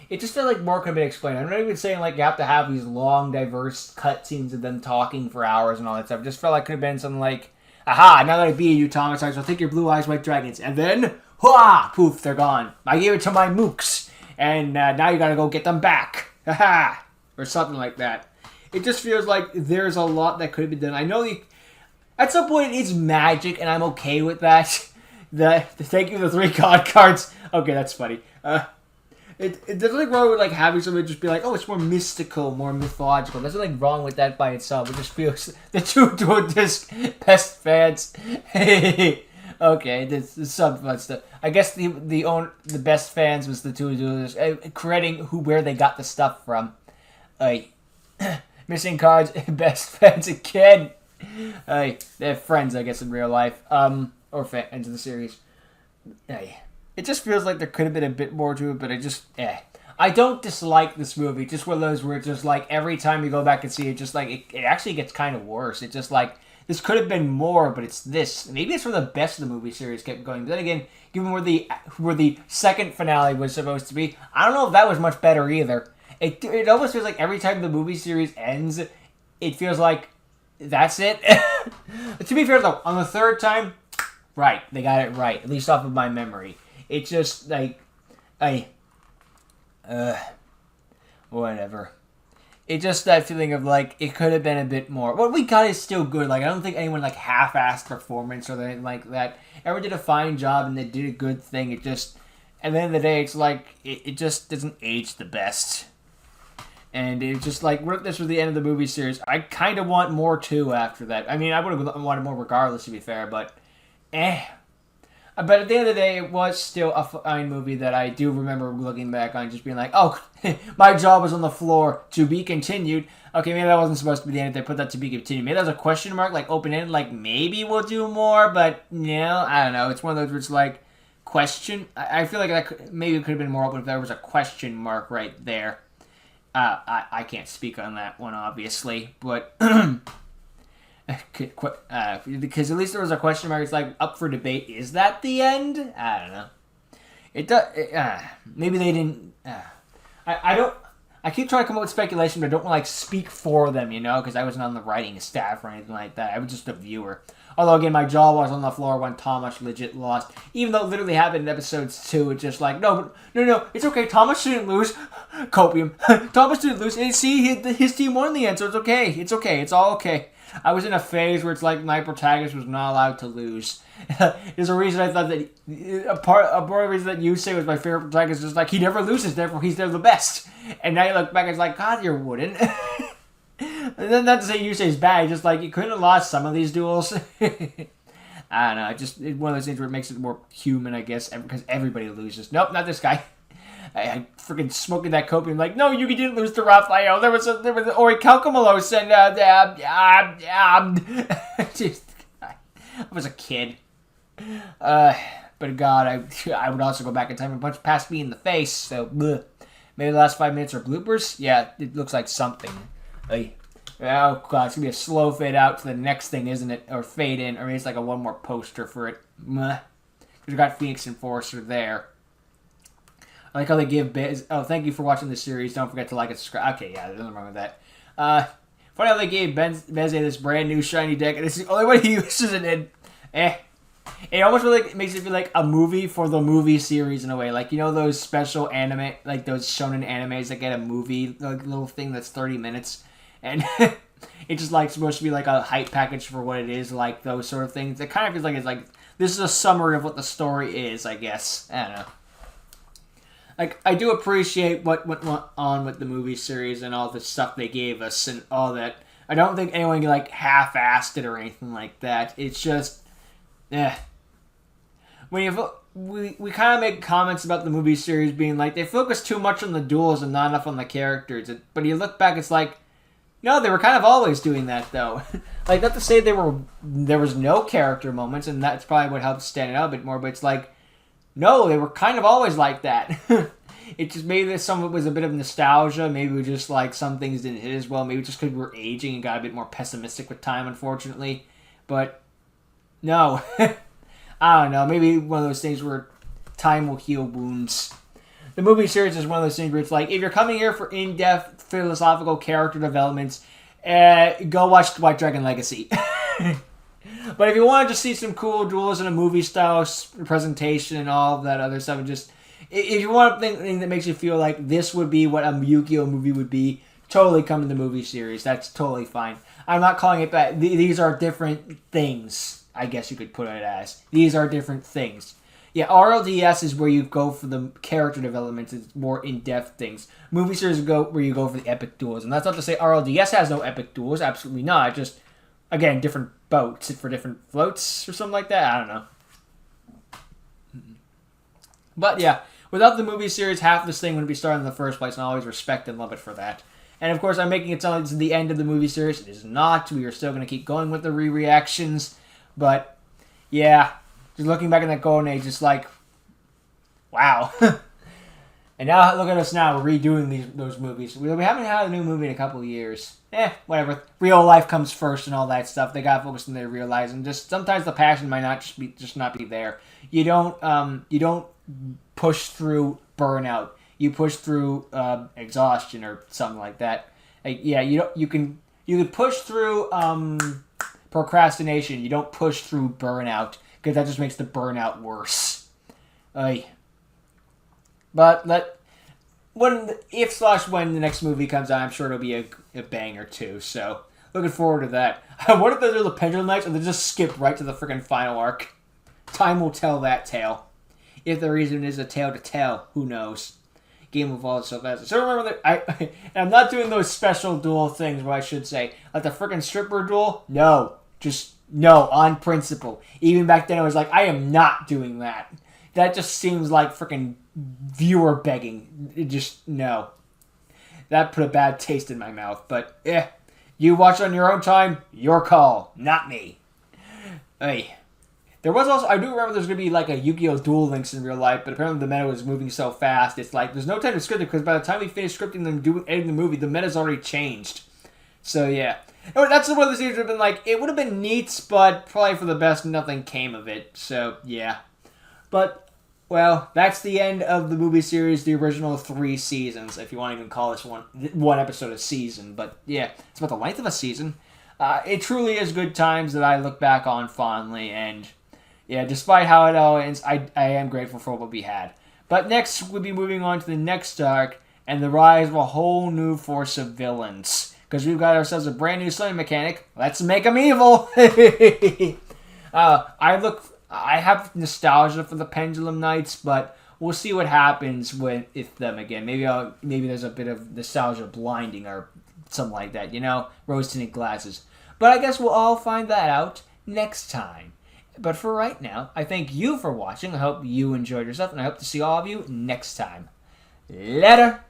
Speaker 1: It just felt like more could have been explained. I'm not even saying like you have to have these long, diverse cutscenes of them talking for hours and all that stuff. It just felt like it could have been something like, aha, now that I beat you, Thomas, I'll take your blue eyes, white dragons. And then, hua, poof, they're gone. I gave it to my mooks. And now you gotta go get them back. Haha. Or something like that. It just feels like there's a lot that could have been done. I know at some point it's magic, and I'm okay with that. Thank you for the 3 god cards. Okay, that's funny. There's nothing wrong with like having something just be like, oh, it's more mystical, more mythological. There's nothing wrong with that by itself. It just feels the 2 dual disc best fans. Okay, this is some fun stuff. I guess the best fans was the 2 dual disc, crediting where they got the stuff from. Missing cards, best fans again. They're friends, I guess, in real life. Or fans of the series. It just feels like there could have been a bit more to it, but I don't dislike this movie. Just one of those where it's just like every time you go back and see it, just like it actually gets kind of worse. It's just like this could have been more, but it's this. Maybe it's from the best of the movie series kept going. But then again, given where the second finale was supposed to be, I don't know if that was much better either. It almost feels like every time the movie series ends, it feels like that's it. To be fair though, on the 3rd time, right, they got it right, at least off of my memory. It's just like, whatever. It's just that feeling of like, it could have been a bit more. What we got is still good. Like, I don't think anyone like half-assed performance or anything like that. Everyone did a fine job and they did a good thing. It just, at the end of the day, it's like, it just doesn't age the best. And it's just like, what if this was the end of the movie series? I kind of want more too after that. I mean, I would have wanted more regardless, to be fair, but But at the end of the day, it was still a fine movie that I do remember looking back on, just being like, oh, my jaw was on the floor, to be continued. Okay, maybe that wasn't supposed to be the end if they put that to be continued. Maybe that was a question mark, like open-ended, like maybe we'll do more, but no, I don't know. It's one of those where it's like, question. I feel like maybe it could have been more open if there was a question mark right there. I can't speak on that one, obviously, but... because at least there was a question mark. It's like up for debate. Is that the end? I don't know. It does. Maybe they didn't. I don't. I keep trying to come up with speculation, but I don't want to like speak for them, you know, because I wasn't on the writing staff or anything like that. I was just a viewer. Although again, my jaw was on the floor when Tomasz legit lost. Even though it literally happened in episodes 2, it's just like no, it's okay. Tomasz didn't lose. Copium. Tomasz didn't lose. And see, his team won in the end, so it's okay. It's okay. It's all okay. I was in a phase where it's like my protagonist was not allowed to lose. There's a reason I thought that a part of the reason that Yusei was my favorite protagonist is like he never loses, therefore he's never the best. And now you look back, it's like, God, you wouldn't. And then not to say Yusei's bad, just like you couldn't have lost some of these duels. I don't know, it's one of those things where it makes it more human, I guess, because everybody loses. Nope, not this guy. I freaking smoking that copium, like, no, Yugi didn't lose to Raphael. There was Orichalcomylos and just, I was a kid. But God, I would also go back in time and punch past me in the face. So bleh. Maybe the last 5 minutes are bloopers. Yeah, it looks like something. Oh God, it's gonna be a slow fade out to the next thing, isn't it? Or fade in, or maybe it's like a one more poster for it. Because we got Phoenix Enforcer there. I like how they give Bez... Oh, thank you for watching this series. Don't forget to like and subscribe. Okay, yeah, there's nothing wrong with that. Funny how they gave Beze this brand new shiny deck, and it's the only way he uses it in. It almost really makes it feel like a movie for the movie series in a way. Like, you know those special anime, like those shonen animes that get a movie, like little thing that's 30 minutes? And it's just like supposed to be like a hype package for what it is, like those sort of things. It kind of feels like it's like, this is a summary of what the story is, I guess. I don't know. Like, I do appreciate what went on with the movie series and all the stuff they gave us and all that. I don't think anyone like half-assed it or anything like that. It's just, when we kind of make comments about the movie series being like they focus too much on the duels and not enough on the characters. But you look back, it's like, no, they were kind of always doing that though. Like, not to say there was no character moments, and that's probably what helped stand it out a bit more. But it's like, no, they were kind of always like that. It just, maybe some of it was a bit of nostalgia. Maybe we just like some things didn't hit as well. Maybe just because we were aging and got a bit more pessimistic with time, unfortunately. But no, I don't know. Maybe one of those things where time will heal wounds. The movie series is one of those things where it's like, if you're coming here for in-depth philosophical character developments, go watch White Dragon Legacy. But if you want to just see some cool duels in a movie-style presentation and all of that other stuff, and just, if you want something that makes you feel like this would be what a Yu-Gi-Oh! Movie would be, totally come to the movie series. That's totally fine. I'm not calling it that. These are different things, I guess you could put it as. These are different things. Yeah, RLDS is where you go for the character developments. It's more in-depth things. Movie series go where you go for the epic duels. And that's not to say RLDS has no epic duels. Absolutely not. Just, again, different boats for different floats or something like that. I don't know. But yeah, without the movie series, half this thing wouldn't be started in the first place, and I always respect and love it for that. And of course, I'm making it sound like this is the end of the movie series. It is not. We are still going to keep going with the re-reactions. But yeah, just looking back in that golden age, it's like, wow. And now look at us now, we're redoing those movies. We haven't had a new movie in a couple of years. Whatever. Real life comes first and all that stuff. They got focused on their real lives, and just sometimes the passion might not be there. You don't push through burnout. You push through exhaustion or something like that. You can push through procrastination. You don't push through burnout, because that just makes the burnout worse. But when the next movie comes out, I'm sure it'll be a banger too. So looking forward to that. What if they do the Pendulum Knights and they just skip right to the freaking final arc? Time will tell that tale. If there even is a tale to tell, who knows? Game evolved so fast. So remember that I'm not doing those special duel things, what I should say. Like the freaking stripper duel? No. Just no, on principle. Even back then I was like, I am not doing that. That just seems like freaking viewer begging. It just, no. That put a bad taste in my mouth. But, you watch on your own time, your call, not me. There was also, I do remember there's going to be like a Yu-Gi-Oh! Duel Links in real life, but apparently the meta was moving so fast, it's like, there's no time to script it, because by the time we finish scripting and editing the movie, the meta's already changed. So, yeah. That's one of the things that have been like, it would have been neat, but probably for the best, nothing came of it. So, yeah. But, well, that's the end of the movie series, the original 3 seasons, if you want to even call this one episode a season. But, yeah, it's about the length of a season. It truly is good times that I look back on fondly, and, yeah, despite how it all ends, I am grateful for what we had. But next, we'll be moving on to the next arc, and the rise of a whole new force of villains. because we've got ourselves a brand new swimming mechanic. Let's make them evil. I have nostalgia for the Pendulum Knights, but we'll see what happens with them again. Maybe there's a bit of nostalgia blinding or something like that, you know, rose-tinted glasses. But I guess we'll all find that out next time. But for right now, I thank you for watching. I hope you enjoyed yourself, and I hope to see all of you next time. Later.